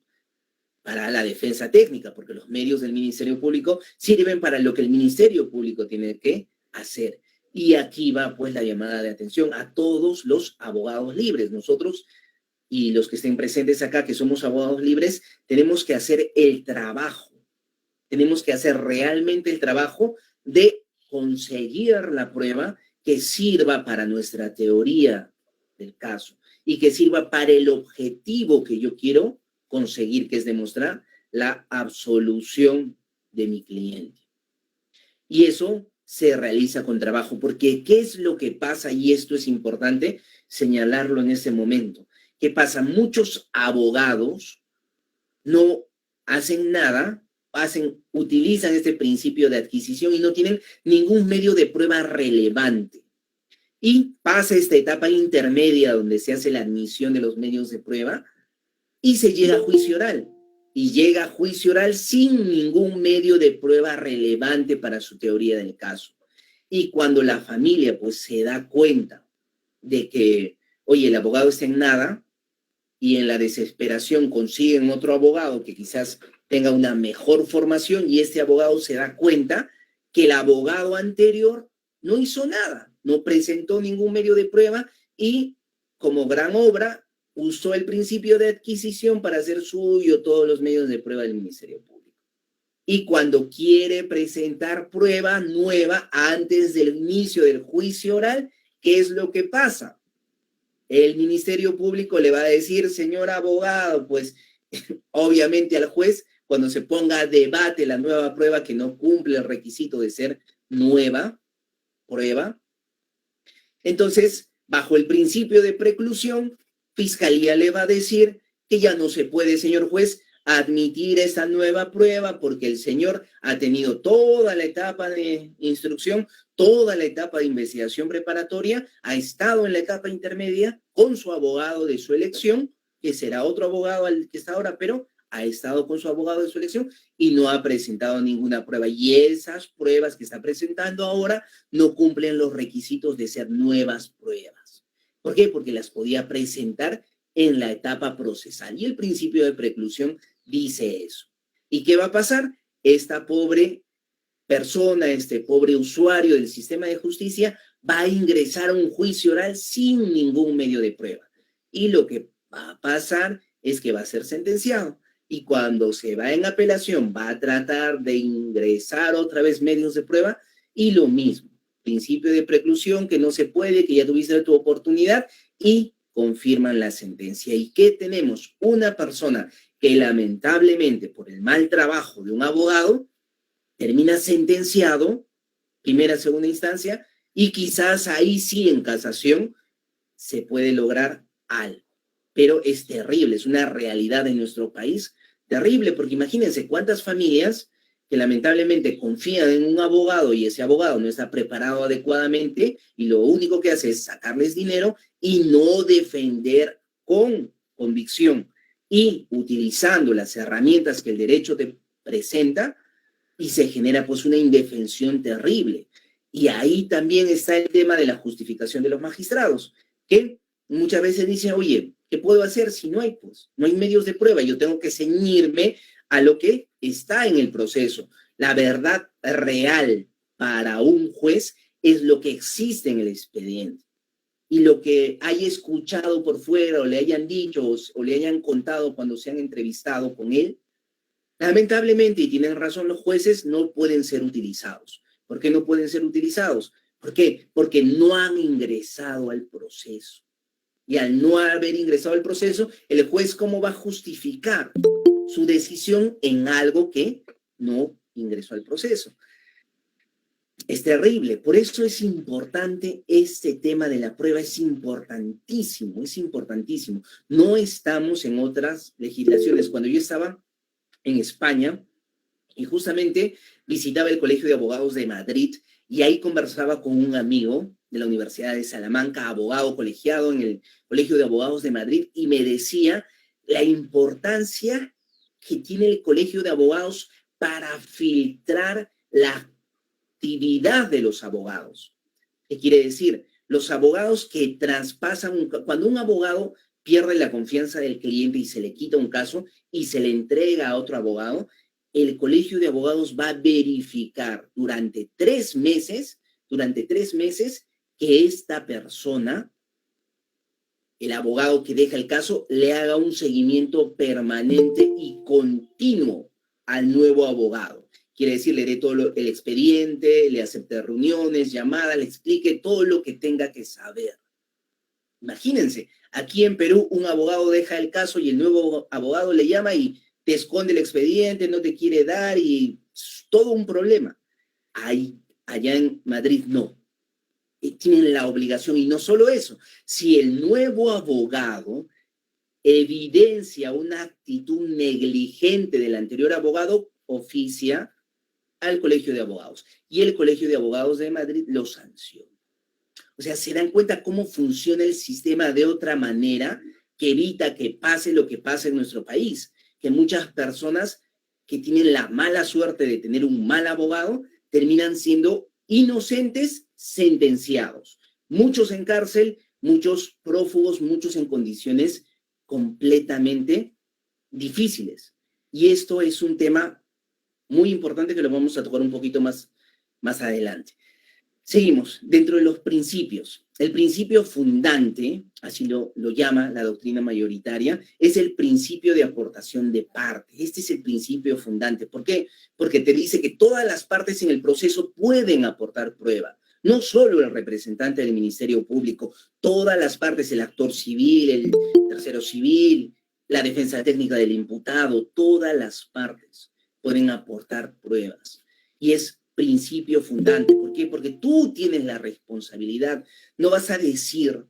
para la defensa técnica, porque los medios del Ministerio Público sirven para lo que el Ministerio Público tiene que hacer. Y aquí va pues la llamada de atención a todos los abogados libres. Nosotros y los que estén presentes acá, que somos abogados libres, tenemos que hacer el trabajo. Tenemos que hacer realmente el trabajo de conseguir la prueba que sirva para nuestra teoría del caso y que sirva para el objetivo que yo quiero conseguir, que es demostrar la absolución de mi cliente. Y eso se realiza con trabajo, porque ¿qué es lo que pasa? Y esto es importante señalarlo en este momento. ¿Qué pasa? Muchos abogados no hacen nada, utilizan este principio de adquisición y no tienen ningún medio de prueba relevante. Y pasa esta etapa intermedia donde se hace la admisión de los medios de prueba y se llega a juicio oral. Y llega a juicio oral sin ningún medio de prueba relevante para su teoría del caso. Y cuando la familia pues se da cuenta de que, oye, el abogado está en nada y en la desesperación consiguen otro abogado que quizás tenga una mejor formación y este abogado se da cuenta que el abogado anterior no hizo nada, no presentó ningún medio de prueba y como gran obra usó el principio de adquisición para hacer suyo todos los medios de prueba del Ministerio Público. Y cuando quiere presentar prueba nueva antes del inicio del juicio oral, ¿qué es lo que pasa? El Ministerio Público le va a decir, señor abogado, pues obviamente al juez, cuando se ponga a debate la nueva prueba que no cumple el requisito de ser nueva prueba, entonces, bajo el principio de preclusión, Fiscalía le va a decir que ya no se puede, señor juez, admitir esa nueva prueba porque el señor ha tenido toda la etapa de instrucción, toda la etapa de investigación preparatoria, ha estado en la etapa intermedia con su abogado de su elección, que será otro abogado al que está ahora, pero ha estado con su abogado de su elección y no ha presentado ninguna prueba. Y esas pruebas que está presentando ahora no cumplen los requisitos de ser nuevas pruebas. ¿Por qué? Porque las podía presentar en la etapa procesal. Y el principio de preclusión dice eso. ¿Y qué va a pasar? Esta pobre persona, este pobre usuario del sistema de justicia va a ingresar a un juicio oral sin ningún medio de prueba. Y lo que va a pasar es que va a ser sentenciado. Y cuando se va en apelación, va a tratar de ingresar otra vez medios de prueba y lo mismo. Principio de preclusión, que no se puede, que ya tuviste tu oportunidad y confirman la sentencia. ¿Y qué tenemos? Una persona que lamentablemente por el mal trabajo de un abogado termina sentenciado, primera, segunda instancia, y quizás ahí sí en casación se puede lograr algo. Pero es terrible, es una realidad en nuestro país terrible, porque imagínense cuántas familias que lamentablemente confían en un abogado y ese abogado no está preparado adecuadamente y lo único que hace es sacarles dinero y no defender con convicción y utilizando las herramientas que el derecho te presenta y se genera pues una indefensión terrible. Y ahí también está el tema de la justificación de los magistrados, que muchas veces dicen, oye, ¿qué puedo hacer si no hay? Pues no hay medios de prueba, yo tengo que ceñirme a lo que está en el proceso. La verdad real para un juez es lo que existe en el expediente. Y lo que haya escuchado por fuera o le hayan dicho o le hayan contado cuando se han entrevistado con él, lamentablemente, y tienen razón los jueces, no pueden ser utilizados. ¿Por qué no pueden ser utilizados? ¿Por qué? Porque no han ingresado al proceso. Y al no haber ingresado al proceso, el juez ¿cómo va a justificar su decisión en algo que no ingresó al proceso? Es terrible. Por eso es importante este tema de la prueba. Es importantísimo, es importantísimo. No estamos en otras legislaciones. Cuando yo estaba en España y justamente visitaba el Colegio de Abogados de Madrid y ahí conversaba con un amigo de la Universidad de Salamanca, abogado colegiado en el Colegio de Abogados de Madrid, y me decía la importancia que tiene el Colegio de Abogados para filtrar la actividad de los abogados. ¿Qué quiere decir? Los abogados que traspasan, cuando un abogado pierde la confianza del cliente y se le quita un caso y se le entrega a otro abogado, el Colegio de Abogados va a verificar durante 3 meses, que esta persona, el abogado que deja el caso, le haga un seguimiento permanente y continuo al nuevo abogado. Quiere decir, le dé todo el expediente, le acepte reuniones, llamadas, le explique todo lo que tenga que saber. Imagínense, aquí en Perú un abogado deja el caso y el nuevo abogado le llama y te esconde el expediente, no te quiere dar y todo un problema. Allá en Madrid no. Tienen la obligación, y no solo eso, si el nuevo abogado evidencia una actitud negligente del anterior abogado, oficia al Colegio de Abogados y el Colegio de Abogados de Madrid lo sanciona. O sea, se dan cuenta cómo funciona el sistema de otra manera que evita que pase lo que pasa en nuestro país, que muchas personas que tienen la mala suerte de tener un mal abogado terminan siendo inocentes sentenciados. Muchos en cárcel, muchos prófugos, muchos en condiciones completamente difíciles. Y esto es un tema muy importante que lo vamos a tocar un poquito más adelante. Seguimos, dentro de los principios. El principio fundante, así lo llama la doctrina mayoritaria, es el principio de aportación de parte. Este es el principio fundante. ¿Por qué? Porque te dice que todas las partes en el proceso pueden aportar prueba. No solo el representante del Ministerio Público, todas las partes, el actor civil, el tercero civil, la defensa técnica del imputado, todas las partes pueden aportar pruebas. Y es principio fundante. ¿Por qué? Porque tú tienes la responsabilidad. No vas a decir,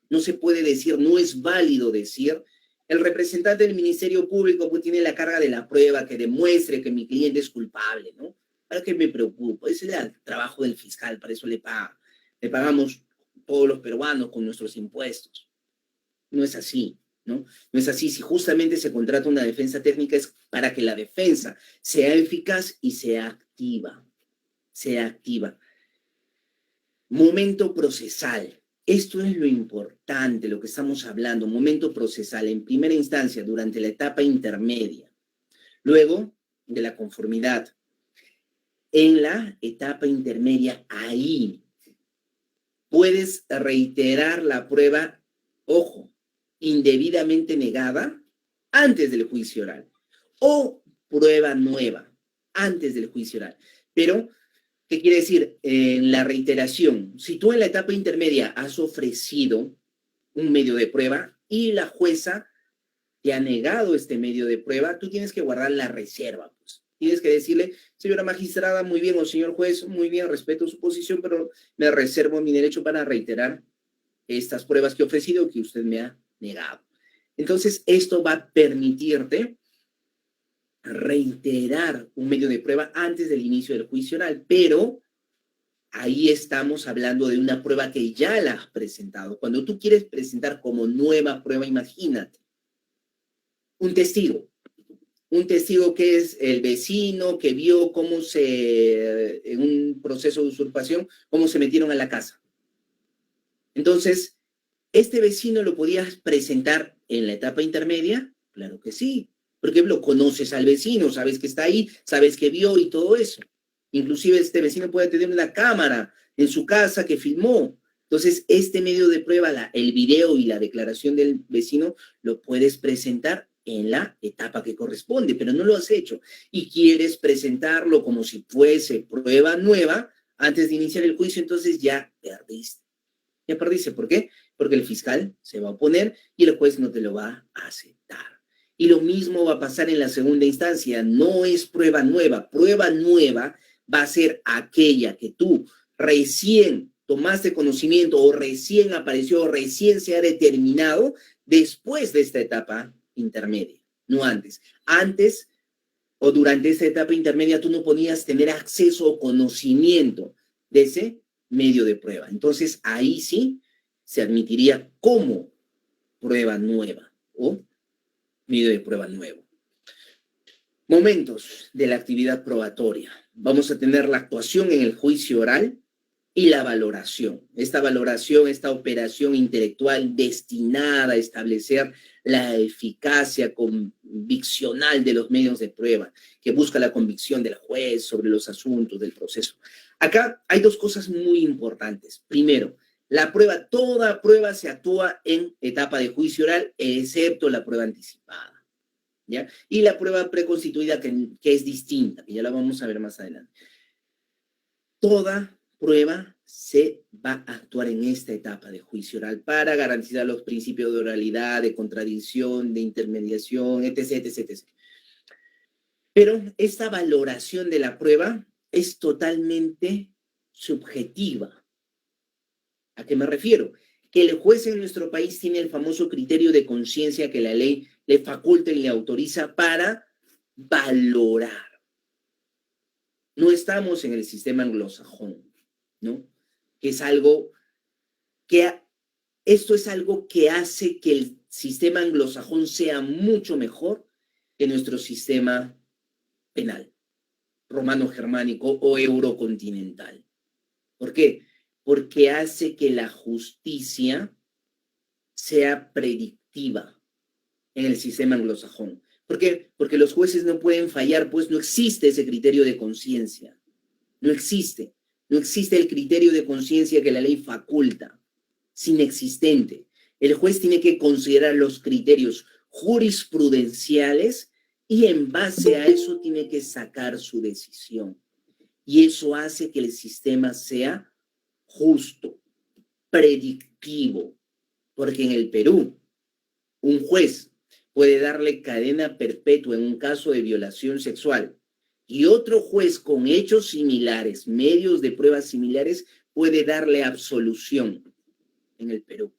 no se puede decir, no es válido decir, el representante del Ministerio Público pues tiene la carga de la prueba que demuestre que mi cliente es culpable, ¿no? ¿Para qué me preocupo? Ese es el trabajo del fiscal, para eso le paga. Le pagamos todos los peruanos con nuestros impuestos. No es así, ¿no? No es así. Si justamente se contrata una defensa técnica es para que la defensa sea eficaz y sea activa. Momento procesal. Esto es lo importante, lo que estamos hablando. Momento procesal, en primera instancia, durante la etapa intermedia. Luego de la conformidad. En la etapa intermedia, ahí puedes reiterar la prueba, ojo, indebidamente negada antes del juicio oral o prueba nueva antes del juicio oral. Pero, ¿qué quiere decir? En la reiteración, si tú en la etapa intermedia has ofrecido un medio de prueba y la jueza te ha negado este medio de prueba, tú tienes que guardar la reserva, pues. Tienes que decirle, señora magistrada, muy bien, o señor juez, muy bien, respeto su posición, pero me reservo mi derecho para reiterar estas pruebas que he ofrecido que usted me ha negado. Entonces, esto va a permitirte reiterar un medio de prueba antes del inicio del juicio oral, pero ahí estamos hablando de una prueba que ya la has presentado. Cuando tú quieres presentar como nueva prueba, imagínate, un testigo que es el vecino que vio cómo en un proceso de usurpación, cómo se metieron a la casa. Entonces, ¿este vecino lo podías presentar en la etapa intermedia? Claro que sí, porque lo conoces al vecino, sabes que está ahí, sabes que vio y todo eso. Inclusive este vecino puede tener una cámara en su casa que filmó. Entonces, este medio de prueba, el video y la declaración del vecino, lo puedes presentar en la etapa que corresponde, pero no lo has hecho y quieres presentarlo como si fuese prueba nueva antes de iniciar el juicio, entonces ya perdiste. Ya perdiste, ¿por qué? Porque el fiscal se va a oponer y el juez no te lo va a aceptar. Y lo mismo va a pasar en la segunda instancia, no es prueba nueva va a ser aquella que tú recién tomaste conocimiento o recién apareció o recién se ha determinado después de esta etapa intermedia, no antes. Antes o durante esta etapa intermedia tú no podías tener acceso o conocimiento de ese medio de prueba. Entonces ahí sí se admitiría como prueba nueva o medio de prueba nuevo. Momentos de la actividad probatoria. vamos a tener la actuación en el juicio oral y la valoración. Esta valoración, esta operación intelectual destinada a establecer la eficacia conviccional de los medios de prueba, que busca la convicción del juez sobre los asuntos del proceso. Acá hay dos cosas muy importantes. Primero, la prueba, toda prueba se actúa en etapa de juicio oral, excepto la prueba anticipada, ¿ya? Y la prueba preconstituida, que es distinta, que ya la vamos a ver más adelante. Toda prueba se va a actuar en esta etapa de juicio oral para garantizar los principios de oralidad, de contradicción, de intermediación, etc., etc., etc. Pero esta valoración de la prueba es totalmente subjetiva. ¿A qué me refiero? Que el juez en nuestro país tiene el famoso criterio de conciencia que la ley le faculta y le autoriza para valorar. No estamos en el sistema anglosajón, ¿no? Es algo que, esto es algo que hace que el sistema anglosajón sea mucho mejor que nuestro sistema penal, romano-germánico o eurocontinental. ¿Por qué? Porque hace que la justicia sea predictiva en el sistema anglosajón. ¿Por qué? Porque los jueces no pueden fallar, pues no existe ese criterio de conciencia. No existe. No existe el criterio de conciencia que la ley faculta. Es inexistente. El juez tiene que considerar los criterios jurisprudenciales y en base a eso tiene que sacar su decisión. Y eso hace que el sistema sea justo, predictivo. Porque en el Perú, un juez puede darle cadena perpetua en un caso de violación sexual y otro juez con hechos similares, medios de pruebas similares, puede darle absolución en el Perú.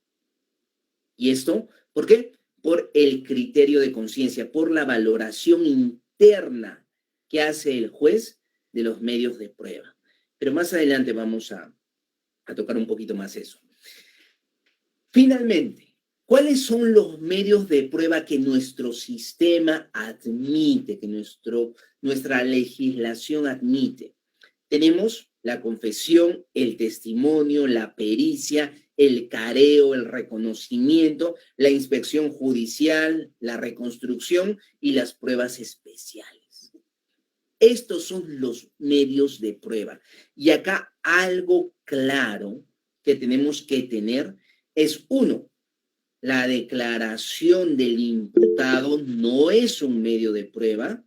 ¿Y esto? ¿Por qué? Por el criterio de conciencia, por la valoración interna que hace el juez de los medios de prueba. Pero más adelante vamos a tocar un poquito más eso. Finalmente, ¿cuáles son los medios de prueba que nuestro sistema admite, que nuestra legislación admite? Tenemos la confesión, el testimonio, la pericia, el careo, el reconocimiento, la inspección judicial, la reconstrucción y las pruebas especiales. Estos son los medios de prueba. Y acá algo claro que tenemos que tener es, uno, la declaración del imputado no es un medio de prueba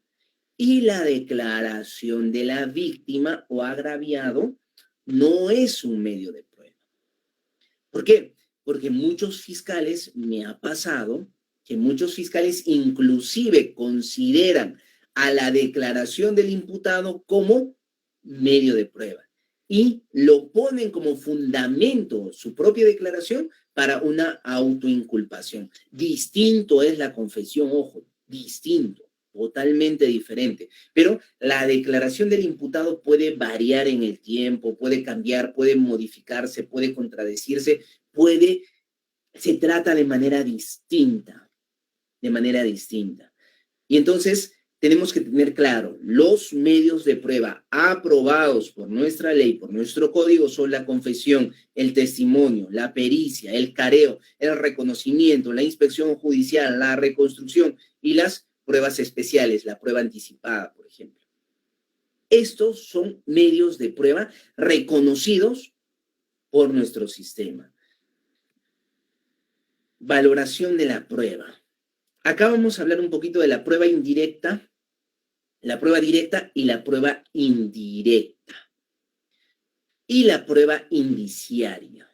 y la declaración de la víctima o agraviado no es un medio de prueba. ¿Por qué? Porque muchos fiscales, me ha pasado, que muchos fiscales inclusive consideran a la declaración del imputado como medio de prueba y lo ponen como fundamento, su propia declaración, para una autoinculpación. Distinto es la confesión, ojo, distinto, totalmente diferente. Pero la declaración del imputado puede variar en el tiempo, puede cambiar, puede modificarse, puede contradecirse, se trata de manera distinta, Y entonces tenemos que tener claro, los medios de prueba aprobados por nuestra ley, por nuestro código, son la confesión, el testimonio, la pericia, el careo, el reconocimiento, la inspección judicial, la reconstrucción y las pruebas especiales, la prueba anticipada, por ejemplo. Estos son medios de prueba reconocidos por nuestro sistema. Valoración de la prueba. Acá vamos a hablar un poquito de la prueba indirecta, la prueba directa y la prueba indirecta. Y la prueba indiciaria.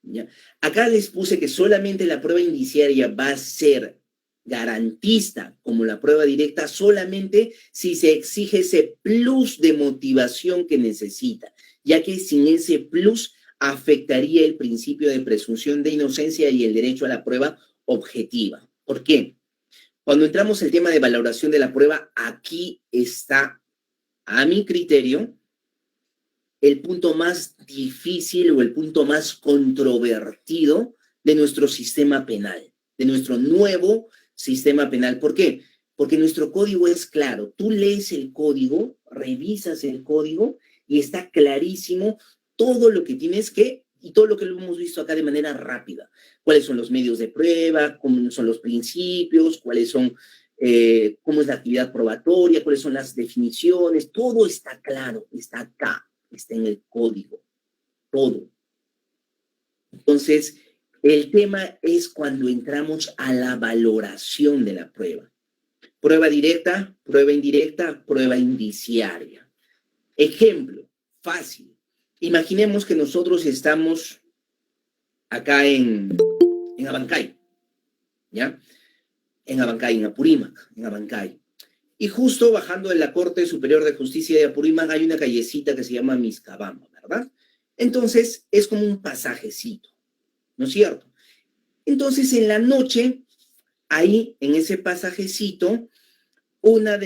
¿Ya? Acá les puse que solamente la prueba indiciaria va a ser garantista como la prueba directa solamente si se exige ese plus de motivación que necesita, ya que sin ese plus afectaría el principio de presunción de inocencia y el derecho a la prueba objetiva. ¿Por qué? Cuando entramos en el tema de valoración de la prueba, aquí está, a mi criterio, el punto más difícil o el punto más controvertido de nuestro sistema penal, de nuestro nuevo sistema penal. ¿Por qué? Porque nuestro código es claro. Tú lees el código, revisas el código y está clarísimo todo lo que tienes que, y todo lo que lo hemos visto acá de manera rápida. Cuáles son los medios de prueba, cómo son los principios, cuáles son, cómo es la actividad probatoria, cuáles son las definiciones, todo está claro, está acá, está en el código, todo. Entonces, el tema es cuando entramos a la valoración de la prueba. Prueba directa, prueba indirecta, prueba indiciaria. Ejemplo, fácil. Imaginemos que nosotros estamos acá en Abancay, ¿ya? En Abancay, en Apurímac, en Abancay. Y justo bajando de la Corte Superior de Justicia de Apurímac hay una callecita que se llama Miscabamba, ¿verdad? Entonces, es como un pasajecito, ¿no es cierto? Entonces, en la noche, ahí, en ese pasajecito, una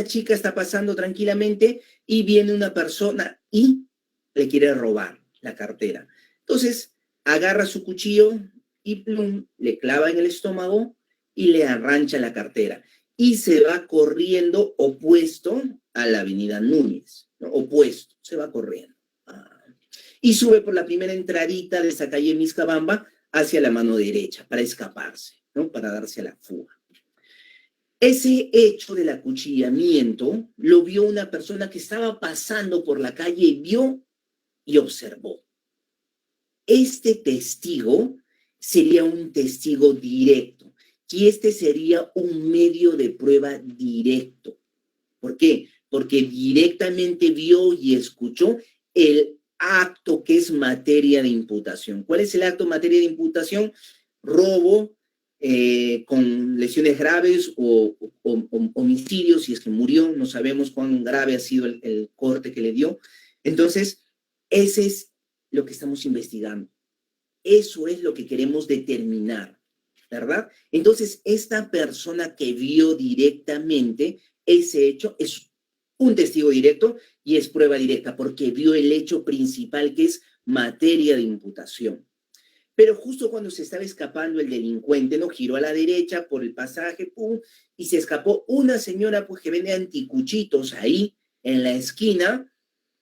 chica está pasando tranquilamente y viene una persona y le quiere robar la cartera. Entonces, agarra su cuchillo y plum, le clava en el estómago y le arrancha la cartera. Y se va corriendo opuesto a la avenida Núñez, ¿no? Opuesto, se va corriendo. Y sube por la primera entradita de esa calle Miscabamba hacia la mano derecha para escaparse, ¿no? Para darse a la fuga. Ese hecho del acuchillamiento lo vio una persona que estaba pasando por la calle, vio y observó. Este testigo sería un testigo directo y este sería un medio de prueba directo. ¿Por qué? Porque directamente vio y escuchó el acto que es materia de imputación. ¿Cuál es el acto materia de imputación? Robo con lesiones graves o homicidio, si es que murió, no sabemos cuán grave ha sido el corte que le dio. Entonces, ese es lo que estamos investigando. Eso es lo que queremos determinar, ¿verdad? Entonces, esta persona que vio directamente ese hecho es un testigo directo y es prueba directa porque vio el hecho principal que es materia de imputación. Pero justo cuando se estaba escapando el delincuente, no giró a la derecha por el pasaje, pum, y se escapó una señora pues, que vende anticuchitos ahí en la esquina,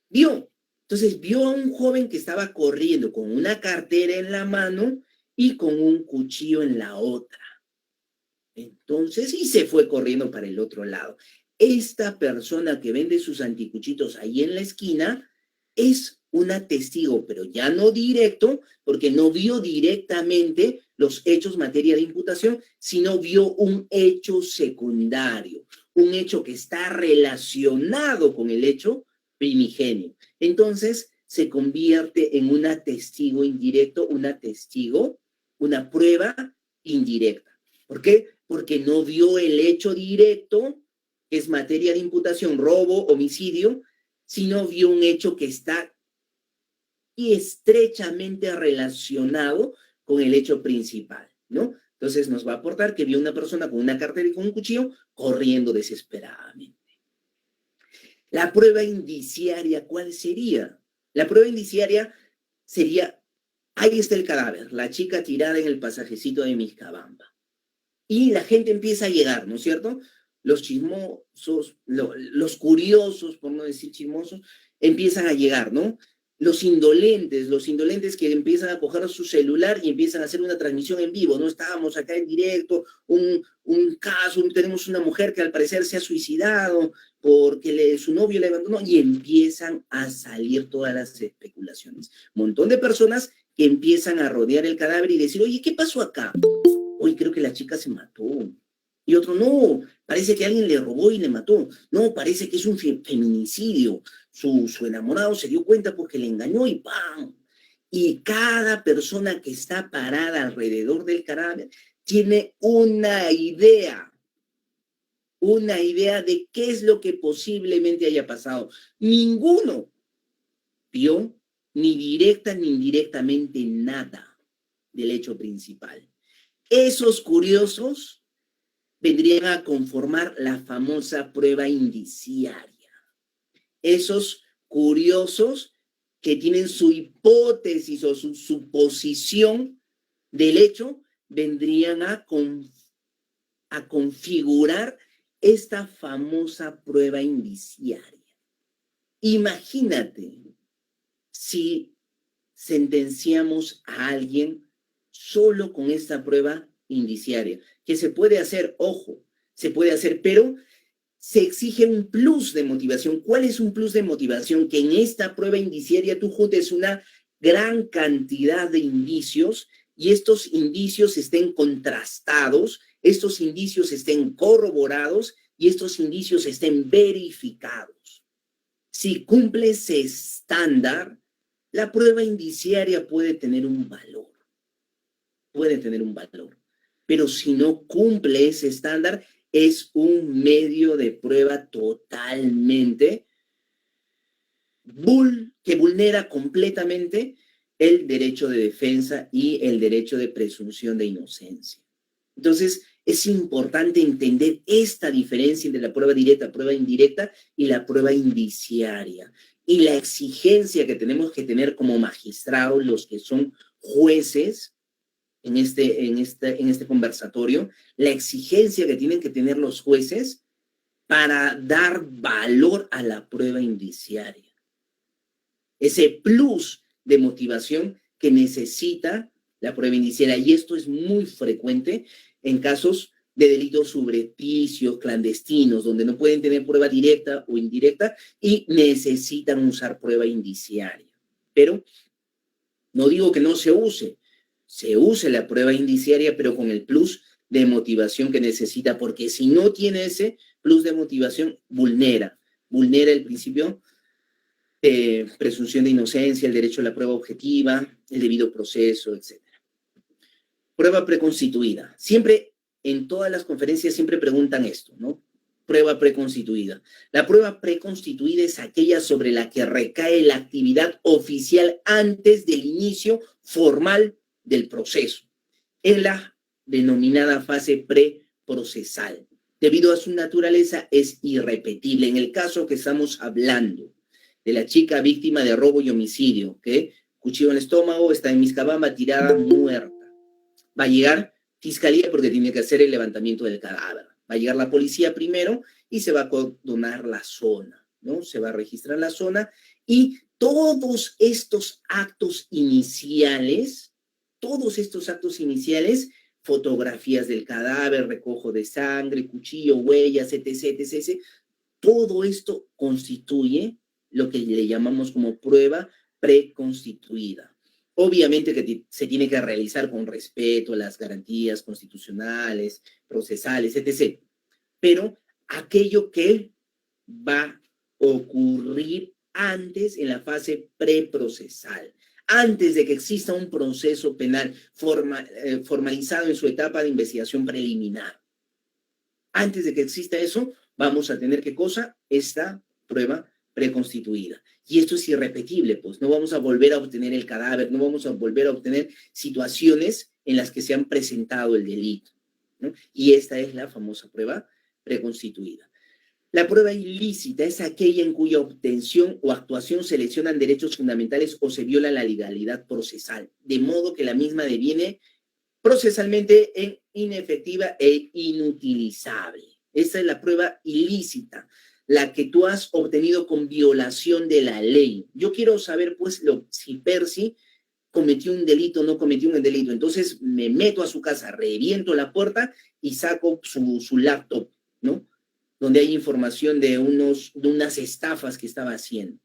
vio. Entonces vio a un joven que estaba corriendo con una cartera en la mano y con un cuchillo en la otra. Entonces, y se fue corriendo para el otro lado. Esta persona que vende sus anticuchitos ahí en la esquina es una testigo, pero ya no directo, porque no vio directamente los hechos materia de imputación, sino vio un hecho secundario, un hecho que está relacionado con el hecho primigenio. Entonces, se convierte en una testigo indirecto, una prueba indirecta. ¿Por qué? Porque no vio el hecho directo, que es materia de imputación, robo, homicidio, sino vio un hecho que está y estrechamente relacionado con el hecho principal, ¿no? Entonces nos va a aportar que vio una persona con una cartera y con un cuchillo corriendo desesperadamente. La prueba indiciaria, ¿cuál sería? La prueba indiciaria sería, ahí está el cadáver, la chica tirada en el pasajecito de Miscabamba. Y la gente empieza a llegar, ¿no es cierto? Los chismosos, los curiosos, por no decir chismosos, empiezan a llegar, ¿no? Los indolentes que empiezan a coger su celular y empiezan a hacer una transmisión en vivo, ¿no? Estábamos acá en directo, un caso, tenemos una mujer que al parecer se ha suicidado porque su novio le abandonó y empiezan a salir todas las especulaciones. Un montón de personas que empiezan a rodear el cadáver y decir, oye, ¿qué pasó acá? Hoy creo que la chica se mató. Y otro, no, parece que alguien le robó y le mató. No, parece que es un feminicidio. Su enamorado se dio cuenta porque le engañó y ¡pam! Y cada persona que está parada alrededor del cadáver tiene una idea de qué es lo que posiblemente haya pasado. Ninguno vio ni directa ni indirectamente nada del hecho principal. Esos curiosos vendrían a conformar la famosa prueba indiciaria. Esos curiosos que tienen su hipótesis o su suposición del hecho vendrían a configurar esta famosa prueba indiciaria. Imagínate si sentenciamos a alguien solo con esta prueba indiciaria, que se puede hacer, ojo, se puede hacer, pero se exige un plus de motivación. ¿Cuál es un plus de motivación? Que en esta prueba indiciaria tú juntes una gran cantidad de indicios y estos indicios estén contrastados, estos indicios estén corroborados y estos indicios estén verificados. Si cumple ese estándar, la prueba indiciaria puede tener un valor. Puede tener un valor. Pero si no cumple ese estándar, es un medio de prueba totalmente que vulnera completamente el derecho de defensa y el derecho de presunción de inocencia. Entonces, es importante entender esta diferencia entre la prueba directa, prueba indirecta y la prueba indiciaria. Y la exigencia que tenemos que tener como magistrados, los que son jueces en este conversatorio, la exigencia que tienen que tener los jueces para dar valor a la prueba indiciaria. Ese plus de motivación que necesita la prueba indiciaria. Y esto es muy frecuente en casos de delitos subrepticios, clandestinos, donde no pueden tener prueba directa o indirecta y necesitan usar prueba indiciaria. Pero no digo que no se use la prueba indiciaria, pero con el plus de motivación que necesita, porque si no tiene ese plus de motivación, vulnera el principio de presunción de inocencia, el derecho a la prueba objetiva, el debido proceso, etc. Prueba preconstituida. Siempre, en todas las conferencias, siempre preguntan esto, ¿no? Prueba preconstituida. La prueba preconstituida es aquella sobre la que recae la actividad oficial antes del inicio formal del proceso, en la denominada fase preprocesal. Debido a su naturaleza, es irrepetible. En el caso que estamos hablando de la chica víctima de robo y homicidio, que cuchillo en el estómago, está en Miscabamba, tirada, muerta. Va a llegar fiscalía porque tiene que hacer el levantamiento del cadáver. Va a llegar la policía primero y se va a condonar la zona, ¿no? Se va a registrar la zona y todos estos actos iniciales, fotografías del cadáver, recojo de sangre, cuchillo, huellas, etc., etc., todo esto constituye lo que le llamamos como prueba preconstituida. Obviamente que se tiene que realizar con respeto a las garantías constitucionales, procesales, etc. Pero aquello que va a ocurrir antes en la fase preprocesal, antes de que exista un proceso penal formalizado en su etapa de investigación preliminar. Antes de que exista eso, vamos a tener, ¿qué cosa? Esta prueba preconstituida. Y esto es irrepetible, pues no vamos a volver a obtener el cadáver, no vamos a volver a obtener situaciones en las que se han presentado el delito, ¿no? Y esta es la famosa prueba preconstituida. La prueba ilícita es aquella en cuya obtención o actuación se lesionan derechos fundamentales o se viola la legalidad procesal, de modo que la misma deviene procesalmente inefectiva e inutilizable. Esa es la prueba ilícita, la que tú has obtenido con violación de la ley. Yo quiero saber, pues, si Percy cometió un delito o no cometió un delito. Entonces me meto a su casa, reviento la puerta y saco su laptop, ¿no? Donde hay información de unas estafas que estaba haciendo.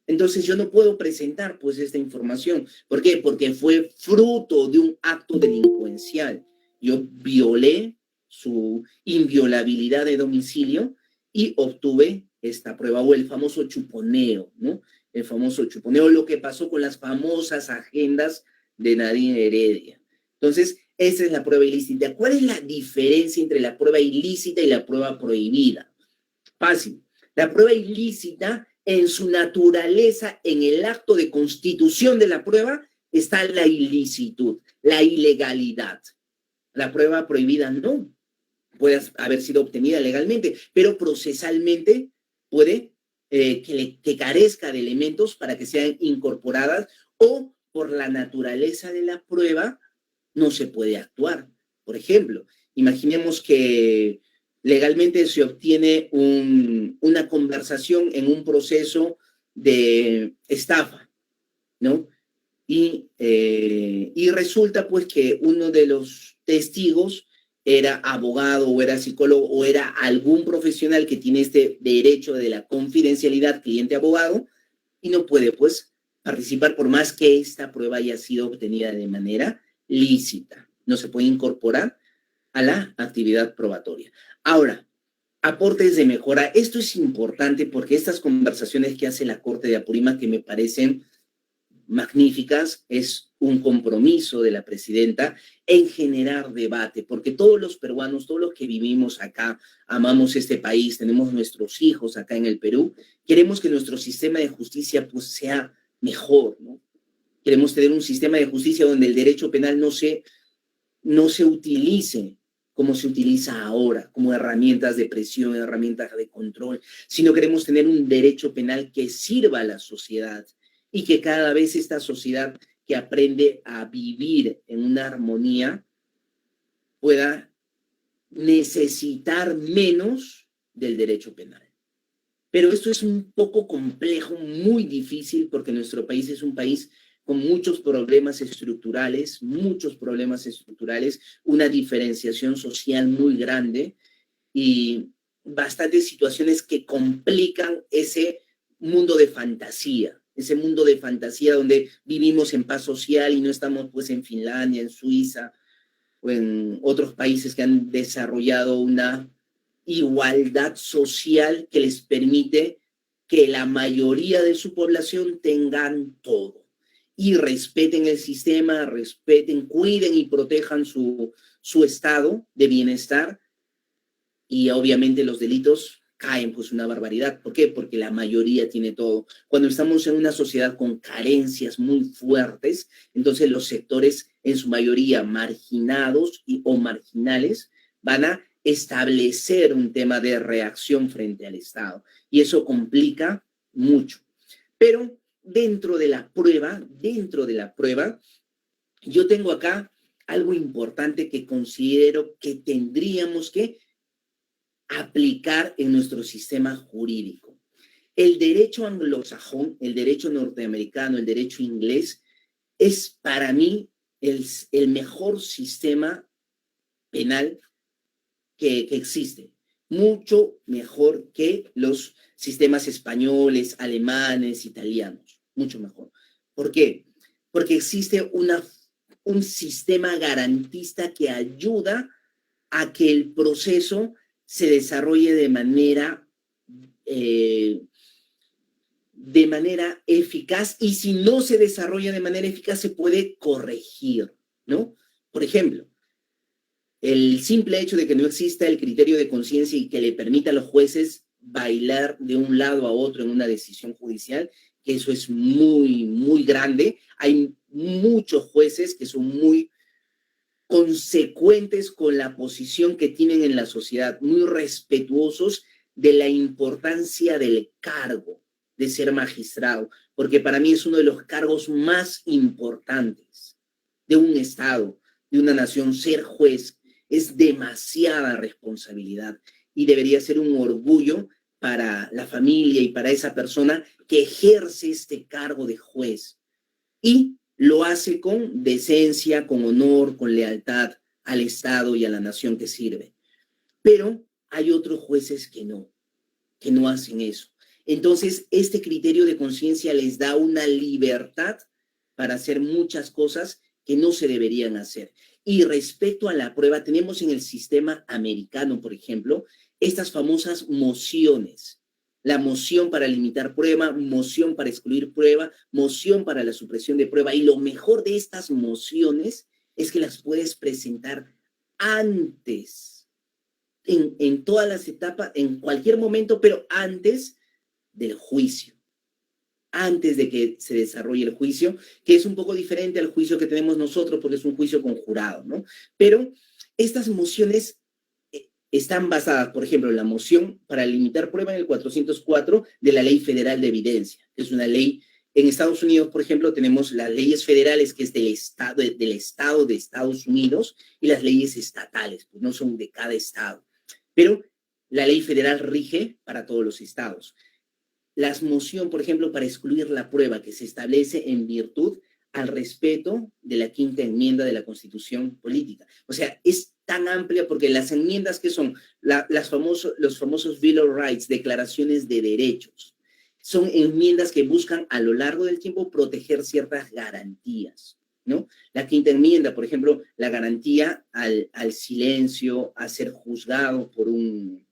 Entonces yo no puedo presentar, pues, esta información. ¿Por qué? Porque fue fruto de un acto delincuencial. Yo violé su inviolabilidad de domicilio y obtuve esta prueba, o el famoso chuponeo, ¿no? El famoso chuponeo, lo que pasó con las famosas agendas de Nadine Heredia. Entonces, esa es la prueba ilícita. ¿Cuál es la diferencia entre la prueba ilícita y la prueba prohibida? Fácil. La prueba ilícita, en su naturaleza, en el acto de constitución de la prueba, está la ilicitud, la ilegalidad. La prueba prohibida no. Puede haber sido obtenida legalmente, pero procesalmente puede que carezca de elementos para que sean incorporadas, o por la naturaleza de la prueba no se puede actuar. Por ejemplo, imaginemos que legalmente se obtiene una conversación en un proceso de estafa, ¿no? Y resulta pues que uno de los testigos era abogado o era psicólogo o era algún profesional que tiene este derecho de la confidencialidad cliente-abogado y no puede pues participar por más que esta prueba haya sido obtenida de manera lícita. No se puede incorporar a la actividad probatoria. Ahora, aportes de mejora. Esto es importante porque estas conversaciones que hace la Corte de Apurímac, que me parecen magníficas, es un compromiso de la presidenta en generar debate, porque todos los peruanos, todos los que vivimos acá, amamos este país, tenemos nuestros hijos acá en el Perú, queremos que nuestro sistema de justicia pues sea mejor, ¿no? Queremos tener un sistema de justicia donde el derecho penal no se utilice como se utiliza ahora, como herramientas de presión, herramientas de control, sino queremos tener un derecho penal que sirva a la sociedad y que cada vez esta sociedad que aprende a vivir en una armonía pueda necesitar menos del derecho penal. Pero esto es un poco complejo, muy difícil, porque nuestro país es un país con muchos problemas estructurales, una diferenciación social muy grande y bastantes situaciones que complican ese mundo de fantasía donde vivimos en paz social y no estamos pues en Finlandia, en Suiza o en otros países que han desarrollado una igualdad social que les permite que la mayoría de su población tengan todo y respeten el sistema, respeten, cuiden y protejan su estado de bienestar y obviamente los delitos caen pues una barbaridad. ¿Por qué? Porque la mayoría tiene todo. Cuando estamos en una sociedad con carencias muy fuertes, entonces los sectores en su mayoría marginados o marginales van a establecer un tema de reacción frente al Estado y eso complica mucho. Pero dentro de la prueba, yo tengo acá algo importante que considero que tendríamos que aplicar en nuestro sistema jurídico. El derecho anglosajón, el derecho norteamericano, el derecho inglés, es para mí el mejor sistema penal que existe. Mucho mejor que los sistemas españoles, alemanes, italianos. Mucho mejor. ¿Por qué? Porque existe un sistema garantista que ayuda a que el proceso se desarrolle de manera eficaz y si no se desarrolla de manera eficaz se puede corregir, ¿no? Por ejemplo, el simple hecho de que no exista el criterio de conciencia y que le permita a los jueces bailar de un lado a otro en una decisión judicial, que eso es muy, muy grande. Hay muchos jueces que son muy consecuentes con la posición que tienen en la sociedad, muy respetuosos de la importancia del cargo de ser magistrado, porque para mí es uno de los cargos más importantes de un Estado, de una nación. Ser juez es demasiada responsabilidad y debería ser un orgullo para la familia y para esa persona que ejerce este cargo de juez. Y lo hace con decencia, con honor, con lealtad al Estado y a la nación que sirve. Pero hay otros jueces que no hacen eso. Entonces, este criterio de conciencia les da una libertad para hacer muchas cosas que no se deberían hacer. Y respecto a la prueba, tenemos en el sistema americano, por ejemplo, estas famosas mociones. La moción para limitar prueba, moción para excluir prueba, moción para la supresión de prueba. Y lo mejor de estas mociones es que las puedes presentar antes, en todas las etapas, en cualquier momento, pero antes del juicio, antes de que se desarrolle el juicio, que es un poco diferente al juicio que tenemos nosotros porque es un juicio con jurado, ¿no? Pero estas mociones están basadas, por ejemplo, en la moción para limitar prueba en el 404 de la Ley Federal de Evidencia. Es una ley, en Estados Unidos, por ejemplo, tenemos las leyes federales, que es del Estado de Estados Unidos, y las leyes estatales, pues no son de cada Estado. Pero la ley federal rige para todos los estados. La moción, por ejemplo, para excluir la prueba que se establece en virtud al respeto de la quinta enmienda de la Constitución Política. O sea, es tan amplia porque las enmiendas que son los famosos Bill of Rights, declaraciones de derechos, son enmiendas que buscan a lo largo del tiempo proteger ciertas garantías, ¿no? La quinta enmienda, por ejemplo, la garantía al silencio, a ser juzgado por un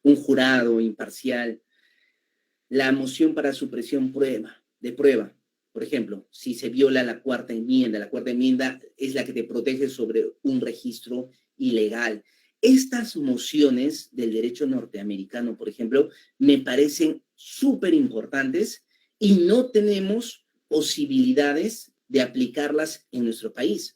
jurado imparcial. La moción para supresión de prueba, por ejemplo, si se viola la cuarta enmienda es la que te protege sobre un registro ilegal. Estas mociones del derecho norteamericano, por ejemplo, me parecen súper importantes y no tenemos posibilidades de aplicarlas en nuestro país.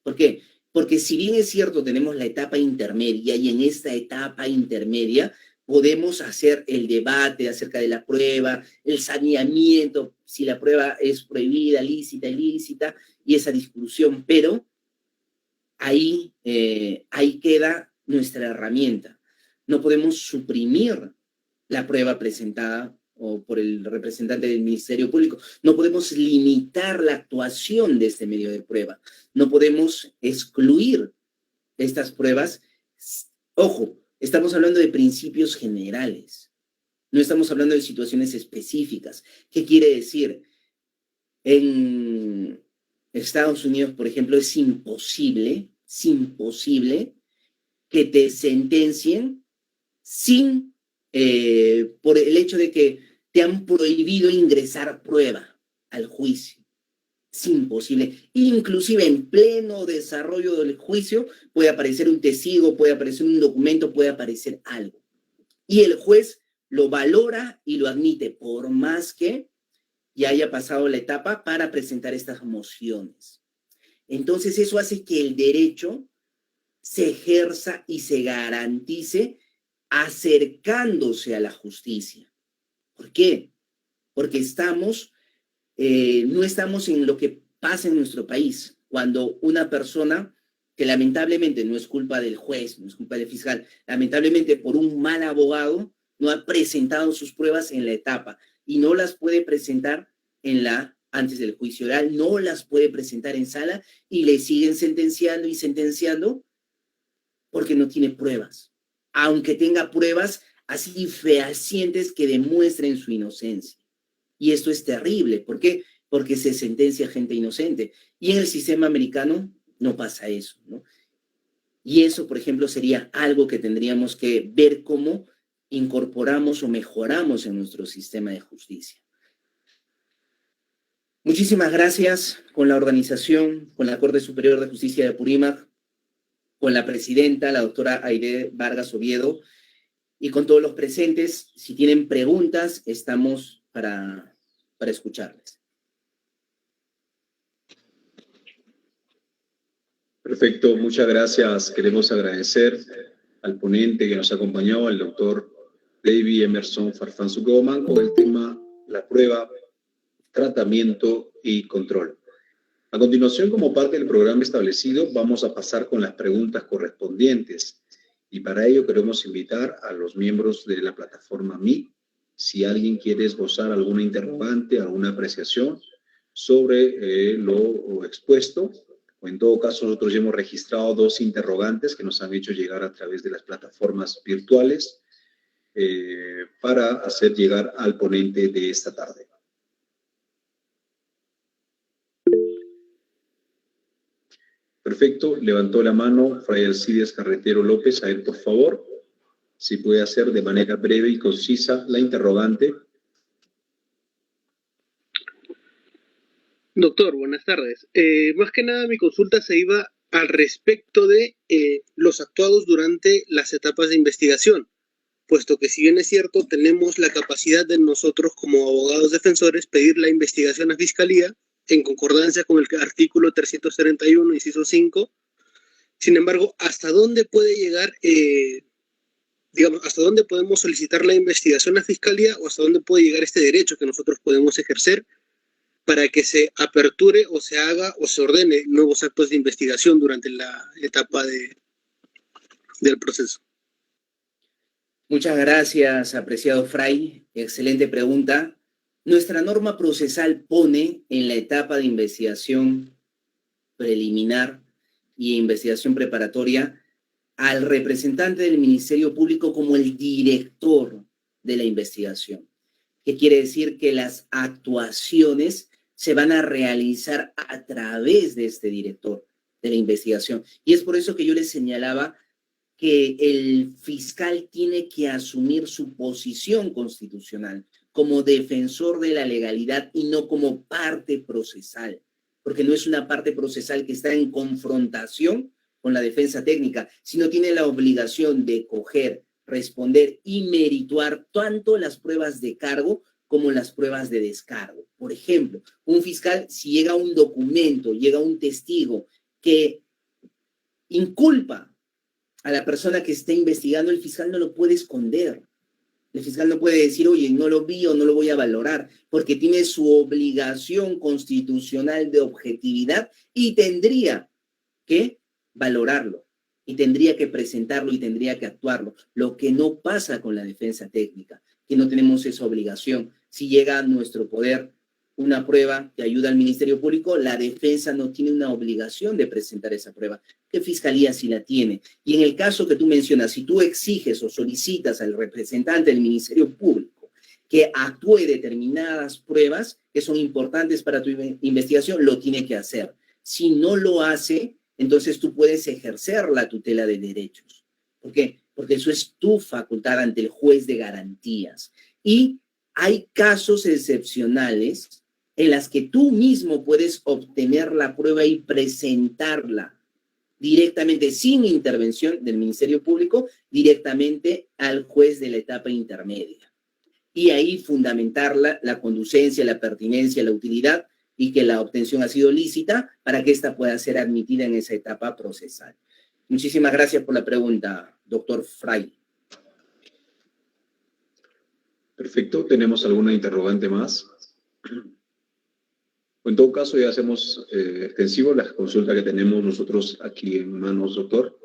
¿Por qué? Porque si bien es cierto, tenemos la etapa intermedia y en esta etapa intermedia podemos hacer el debate acerca de la prueba, el saneamiento, si la prueba es prohibida, lícita, ilícita, y esa discusión, pero ahí queda nuestra herramienta. No podemos suprimir la prueba presentada o por el representante del Ministerio Público. No podemos limitar la actuación de este medio de prueba. No podemos excluir estas pruebas. Ojo, estamos hablando de principios generales. No estamos hablando de situaciones específicas. ¿Qué quiere decir? En Estados Unidos, por ejemplo, es imposible que te sentencien por el hecho de que te han prohibido ingresar prueba al juicio. Es imposible. Inclusive en pleno desarrollo del juicio puede aparecer un testigo, puede aparecer un documento, puede aparecer algo. Y el juez lo valora y lo admite, por más que ya haya pasado la etapa para presentar estas mociones. Entonces eso hace que el derecho se ejerza y se garantice acercándose a la justicia. ¿Por qué? Porque no estamos en lo que pasa en nuestro país, cuando una persona que lamentablemente no es culpa del juez, no es culpa del fiscal, lamentablemente por un mal abogado no ha presentado sus pruebas en la etapa y no las puede presentar antes del juicio oral, no las puede presentar en sala y le siguen sentenciando y sentenciando porque no tiene pruebas, aunque tenga pruebas así fehacientes que demuestren su inocencia. Y esto es terrible. ¿Por qué? Porque se sentencia a gente inocente. Y en el sistema americano no pasa eso, ¿no? Y eso, por ejemplo, sería algo que tendríamos que ver cómo incorporamos o mejoramos en nuestro sistema de justicia. Muchísimas gracias con la organización, con la Corte Superior de Justicia de Apurímac, con la presidenta, la doctora Aide Vargas Oviedo, y con todos los presentes. Si tienen preguntas, estamos para escucharles.
Perfecto, muchas gracias. Queremos agradecer al ponente que nos acompañó, al doctor David Emerson Farfán Sugoman, con el tema la prueba, tratamiento y control. A continuación, como parte del programa establecido, vamos a pasar con las preguntas correspondientes. Y para ello queremos invitar a los miembros de la plataforma Meet, si alguien quiere esbozar alguna interrogante, alguna apreciación sobre lo expuesto, o en todo caso nosotros ya hemos registrado 2 interrogantes que nos han hecho llegar a través de las plataformas virtuales para hacer llegar al ponente de esta tarde. Perfecto, levantó la mano Fray Alcides Carretero López. A él, por favor, si puede hacer de manera breve y concisa la interrogante.
Doctor, buenas tardes. Más que nada mi consulta se iba al respecto de los actuados durante las etapas de investigación, puesto que si bien es cierto, tenemos la capacidad de nosotros como abogados defensores pedir la investigación a Fiscalía en concordancia con el artículo 331, inciso 5. Sin embargo, ¿hasta dónde puede llegar, hasta dónde podemos solicitar la investigación a Fiscalía o hasta dónde puede llegar este derecho que nosotros podemos ejercer para que se aperture o se haga o se ordene nuevos actos de investigación durante la etapa del proceso?
Muchas gracias, apreciado Fray. Excelente pregunta. Nuestra norma procesal pone en la etapa de investigación preliminar y investigación preparatoria al representante del Ministerio Público como el director de la investigación. ¿Qué quiere decir? Que las actuaciones se van a realizar a través de este director de la investigación. Y es por eso que yo les señalaba que el fiscal tiene que asumir su posición constitucional como defensor de la legalidad y no como parte procesal, porque no es una parte procesal que está en confrontación con la defensa técnica, sino tiene la obligación de coger, responder y merituar tanto las pruebas de cargo como las pruebas de descargo. Por ejemplo, un fiscal, si llega un documento, llega un testigo que inculpa a la persona que está investigando, el fiscal no lo puede esconder. El fiscal no puede decir, oye, no lo vi o no lo voy a valorar, porque tiene su obligación constitucional de objetividad y tendría que valorarlo, y tendría que presentarlo y tendría que actuarlo. Lo que no pasa con la defensa técnica, que no tenemos esa obligación. Si llega a nuestro poder una prueba que ayuda al Ministerio Público, la defensa no tiene una obligación de presentar esa prueba. ¿Qué fiscalía sí la tiene? Y en el caso que tú mencionas, si tú exiges o solicitas al representante del Ministerio Público que actúe determinadas pruebas que son importantes para tu investigación, lo tiene que hacer. Si no lo hace, entonces tú puedes ejercer la tutela de derechos. ¿Por qué? Porque eso es tu facultad ante el juez de garantías. Y hay casos excepcionales en las que tú mismo puedes obtener la prueba y presentarla directamente, sin intervención del Ministerio Público, directamente al juez de la etapa intermedia. Y ahí fundamentar la conducencia, la pertinencia, la utilidad y que la obtención ha sido lícita para que ésta pueda ser admitida en esa etapa procesal. Muchísimas gracias por la pregunta, doctor Fray.
Perfecto. ¿Tenemos alguna interrogante más? En todo caso, ya hacemos extensivo la consulta que tenemos nosotros aquí en manos, doctor.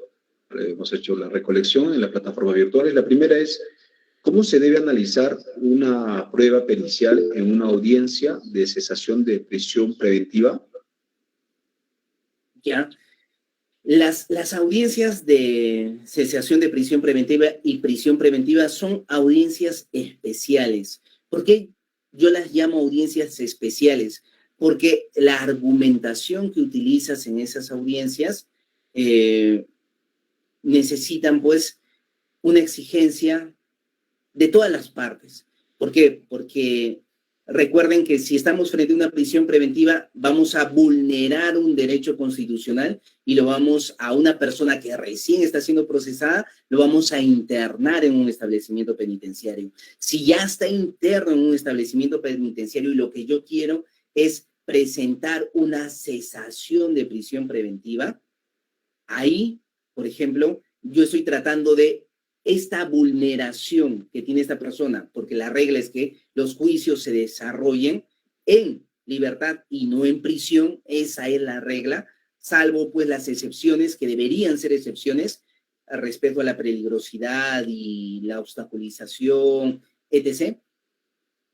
Hemos hecho la recolección en la plataforma virtual. La primera es, ¿cómo se debe analizar una prueba pericial en una audiencia de cesación de prisión preventiva?
Ya. Las audiencias de cesación de prisión preventiva y prisión preventiva son audiencias especiales. ¿Por qué yo las llamo audiencias especiales? Porque la argumentación que utilizas en esas audiencias necesitan, pues, una exigencia de todas las partes. ¿Por qué? Porque recuerden que si estamos frente a una prisión preventiva, vamos a vulnerar un derecho constitucional y lo vamos a una persona que recién está siendo procesada, lo vamos a internar en un establecimiento penitenciario. Si ya está interno en un establecimiento penitenciario y lo que yo quiero es presentar una cesación de prisión preventiva, ahí, por ejemplo, yo estoy tratando de esta vulneración que tiene esta persona, porque la regla es que los juicios se desarrollen en libertad y no en prisión, esa es la regla, salvo pues las excepciones que deberían ser excepciones respecto a la peligrosidad y la obstaculización, etc.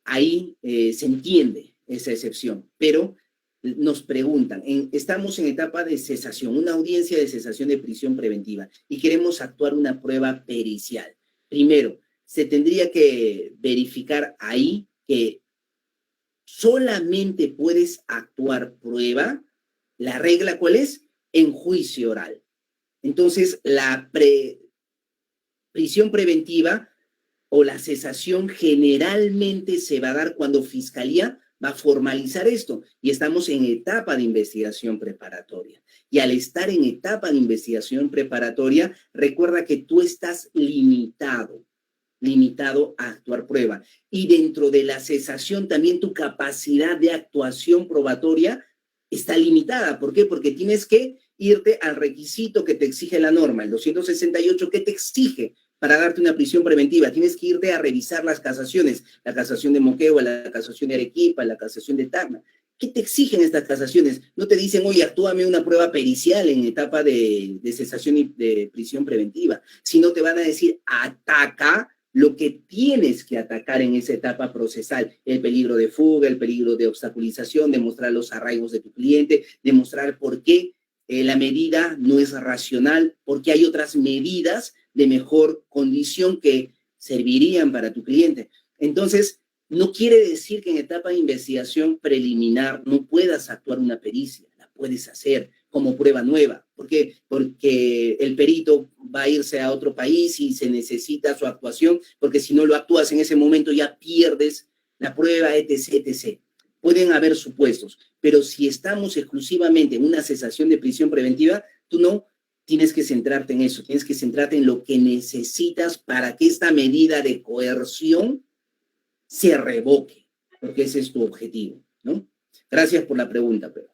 Ahí se entiende esa excepción, pero nos preguntan, estamos en etapa de cesación, una audiencia de cesación de prisión preventiva y queremos actuar una prueba pericial. Primero, se tendría que verificar ahí que solamente puedes actuar prueba, la regla ¿cuál es? En juicio oral. Entonces, la prisión preventiva o la cesación generalmente se va a dar cuando Fiscalía va a formalizar esto y estamos en etapa de investigación preparatoria. Y al estar en etapa de investigación preparatoria, recuerda que tú estás limitado a actuar prueba. Y dentro de la cesación también tu capacidad de actuación probatoria está limitada. ¿Por qué? Porque tienes que irte al requisito que te exige la norma, el 268, que te exige para darte una prisión preventiva. Tienes que irte a revisar las casaciones, la casación de Moquegua, la casación de Arequipa, la casación de Tacna. ¿Qué te exigen estas casaciones? No te dicen, oye, actúame una prueba pericial en etapa de cesación y de prisión preventiva, sino te van a decir, ataca lo que tienes que atacar en esa etapa procesal, el peligro de fuga, el peligro de obstaculización, demostrar los arraigos de tu cliente, demostrar por qué la medida no es racional, porque hay otras medidas de mejor condición que servirían para tu cliente. Entonces, no quiere decir que en etapa de investigación preliminar no puedas actuar una pericia, la puedes hacer como prueba nueva. ¿Por qué? Porque el perito va a irse a otro país y se necesita su actuación, porque si no lo actúas en ese momento ya pierdes la prueba, etc., etc. Pueden haber supuestos, pero si estamos exclusivamente en una cesación de prisión preventiva, tú no tienes que centrarte en eso, tienes que centrarte en lo que necesitas para que esta medida de coerción se revoque, porque ese es tu objetivo, ¿no? Gracias por la pregunta, Pedro.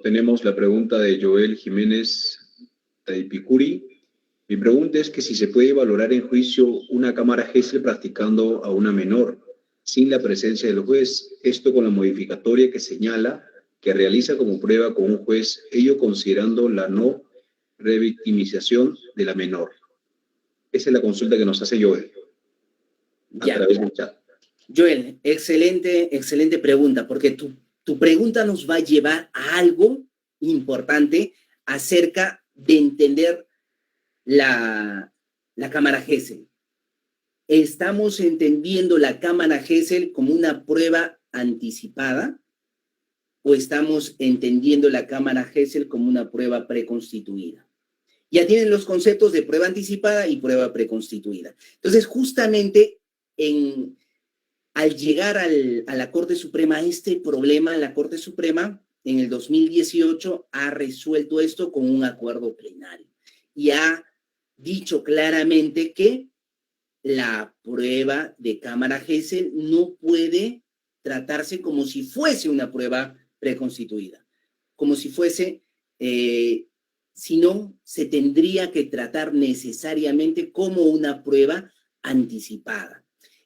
Tenemos la pregunta de Joel Jiménez Taipicuri. Mi pregunta es que si se puede valorar en juicio una cámara Gesell practicando a una menor sin la presencia del juez, esto con la modificatoria que señala que realiza como prueba con un juez, ello considerando la no revictimización de la menor. Esa es la consulta que nos hace Joel a través del chat.
Joel, excelente pregunta, porque tu pregunta nos va a llevar a algo importante acerca de entender la cámara Gesell. ¿Estamos entendiendo la cámara Gesell como una prueba anticipada o estamos entendiendo la cámara Gesell como una prueba preconstituida? Ya tienen los conceptos de prueba anticipada y prueba preconstituida. Entonces, justamente al llegar a la Corte Suprema, este problema, la Corte Suprema en el 2018 ha resuelto esto con un acuerdo plenario y ha dicho claramente que la prueba de cámara Gesell no puede tratarse como si fuese una prueba preconstituida, como si fuese, sino se tendría que tratar necesariamente como una prueba anticipada.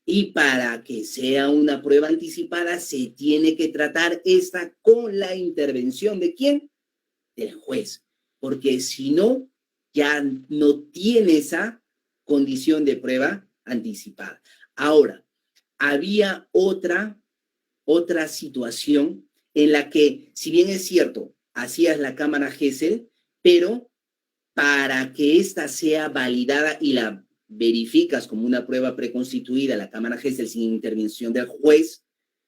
Y para que sea una prueba anticipada, se tiene que tratar esta con la intervención ¿de quién? Del juez. Porque si no, ya no tiene esa condición de prueba anticipada. Ahora, había otra situación en la que, si bien es cierto, hacías la cámara Gesell, pero para que ésta sea validada y la verificas como una prueba preconstituida, la cámara Gesell sin intervención del juez,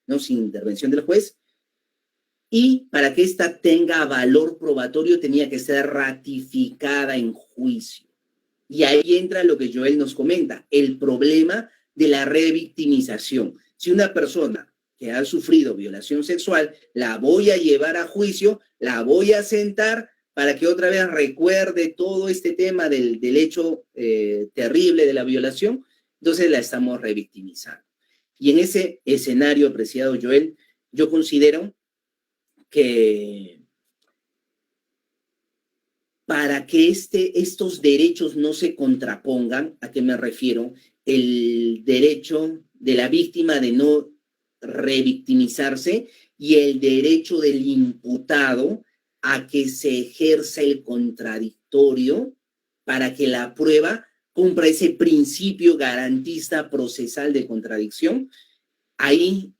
¿no? Sin intervención del juez, y para que ésta tenga valor probatorio tenía que ser ratificada en juicio. Y ahí entra lo que Joel nos comenta, el problema de la revictimización. Si una persona que ha sufrido violación sexual, la voy a llevar a juicio, la voy a sentar para que otra vez recuerde todo este tema del hecho terrible de la violación, entonces la estamos revictimizando. Y en ese escenario, apreciado Joel, yo considero que para que estos derechos no se contrapongan, ¿a qué me refiero? El derecho de la víctima de no revictimizarse y el derecho del imputado a que se ejerza el contradictorio para que la prueba cumpla ese principio garantista procesal de contradicción. Ahí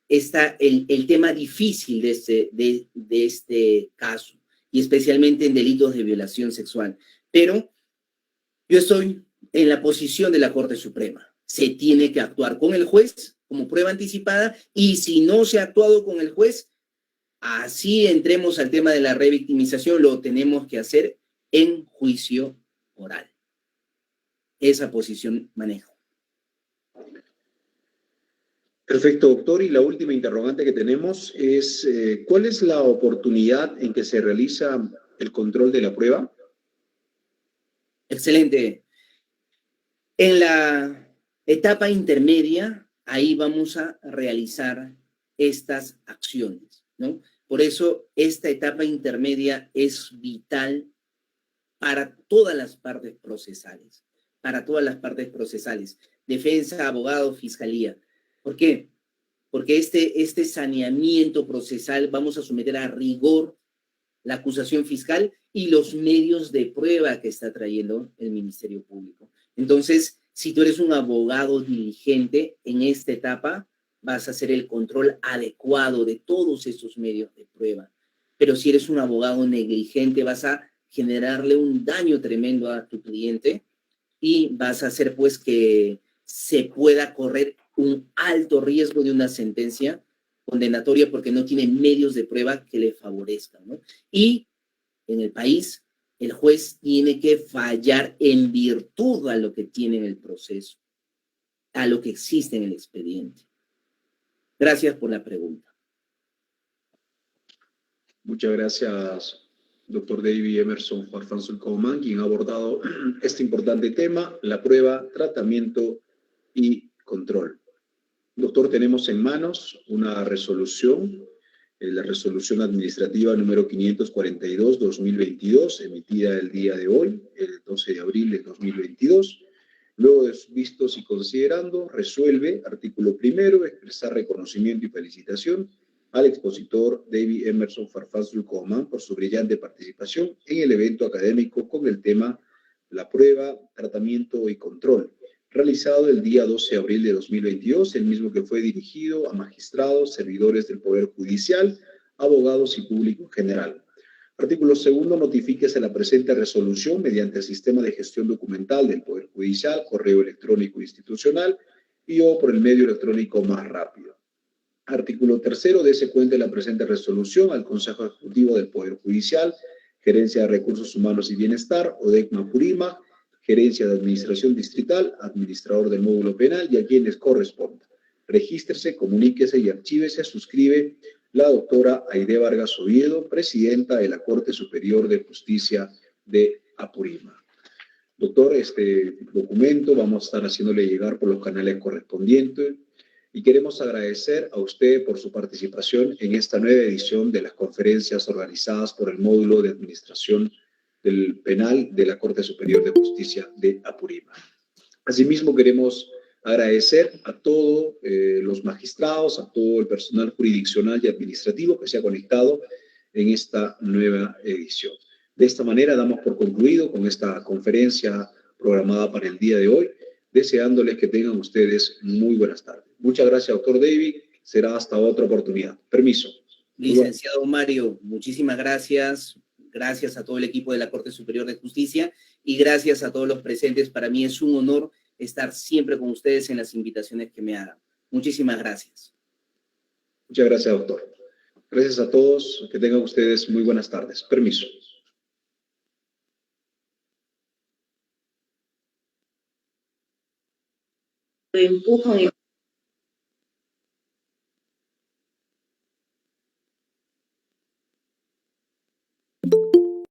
está el tema difícil de este caso, y especialmente en delitos de violación sexual. Pero yo estoy en la posición de la Corte Suprema. Se tiene que actuar con el juez como prueba anticipada, y si no se ha actuado con el juez, así entremos al tema de la revictimización, lo tenemos que hacer en juicio oral. Esa posición manejo.
Perfecto, doctor. Y la última interrogante que tenemos es, ¿cuál es la oportunidad en que se realiza el control de la prueba?
Excelente. En la etapa intermedia, ahí vamos a realizar estas acciones, ¿no? Por eso, esta etapa intermedia es vital para todas las partes procesales, defensa, abogado, fiscalía. ¿Por qué? Porque este saneamiento procesal vamos a someter a rigor la acusación fiscal y los medios de prueba que está trayendo el Ministerio Público. Entonces, si tú eres un abogado diligente en esta etapa, vas a hacer el control adecuado de todos estos medios de prueba. Pero si eres un abogado negligente, vas a generarle un daño tremendo a tu cliente y vas a hacer pues que se pueda correr un alto riesgo de una sentencia condenatoria porque no tiene medios de prueba que le favorezcan, ¿no? Y en el país, el juez tiene que fallar en virtud a lo que tiene en el proceso, a lo que existe en el expediente. Gracias por la pregunta.
Muchas gracias, doctor David Emerson Farfán Sulcomán, quien ha abordado este importante tema, la prueba, tratamiento y control. Doctor, tenemos en manos una resolución, la resolución administrativa número 542-2022, emitida el día de hoy, el 12 de abril de 2022. Luego de vistos y considerando, resuelve, artículo primero, expresar reconocimiento y felicitación al expositor David Emerson Farfán Sulcomán por su brillante participación en el evento académico con el tema La prueba, tratamiento y control, realizado el día 12 de abril de 2022, el mismo que fue dirigido a magistrados, servidores del Poder Judicial, abogados y público en general. Artículo segundo, notifíquese la presente resolución mediante el sistema de gestión documental del Poder Judicial, correo electrónico institucional y o por el medio electrónico más rápido. Artículo tercero, dése cuenta de la presente resolución al Consejo Ejecutivo del Poder Judicial, Gerencia de Recursos Humanos y Bienestar, ODEC Apurímac, Gerencia de Administración Distrital, Administrador del Módulo Penal y a quienes corresponda. Regístrese, comuníquese y archívese, suscribe la doctora Aide Vargas Oviedo, presidenta de la Corte Superior de Justicia de Apurímac. Doctor, este documento vamos a estar haciéndole llegar por los canales correspondientes y queremos agradecer a usted por su participación en esta nueva edición de las conferencias organizadas por el Módulo de Administración del Penal de la Corte Superior de Justicia de Apurímac. Asimismo, queremos agradecer a todos los magistrados, a todo el personal jurisdiccional y administrativo que se ha conectado en esta nueva edición. De esta manera damos por concluido con esta conferencia programada para el día de hoy, deseándoles que tengan ustedes muy buenas tardes. Muchas gracias, doctor David. Será hasta otra oportunidad. Permiso.
Licenciado Mario, muchísimas gracias. Gracias a todo el equipo de la Corte Superior de Justicia y gracias a todos los presentes. Para mí es un honor estar siempre con ustedes en las invitaciones que me hagan. Muchísimas gracias.
Muchas gracias, doctor. Gracias a todos. Que tengan ustedes muy buenas tardes. Permiso.
Empujan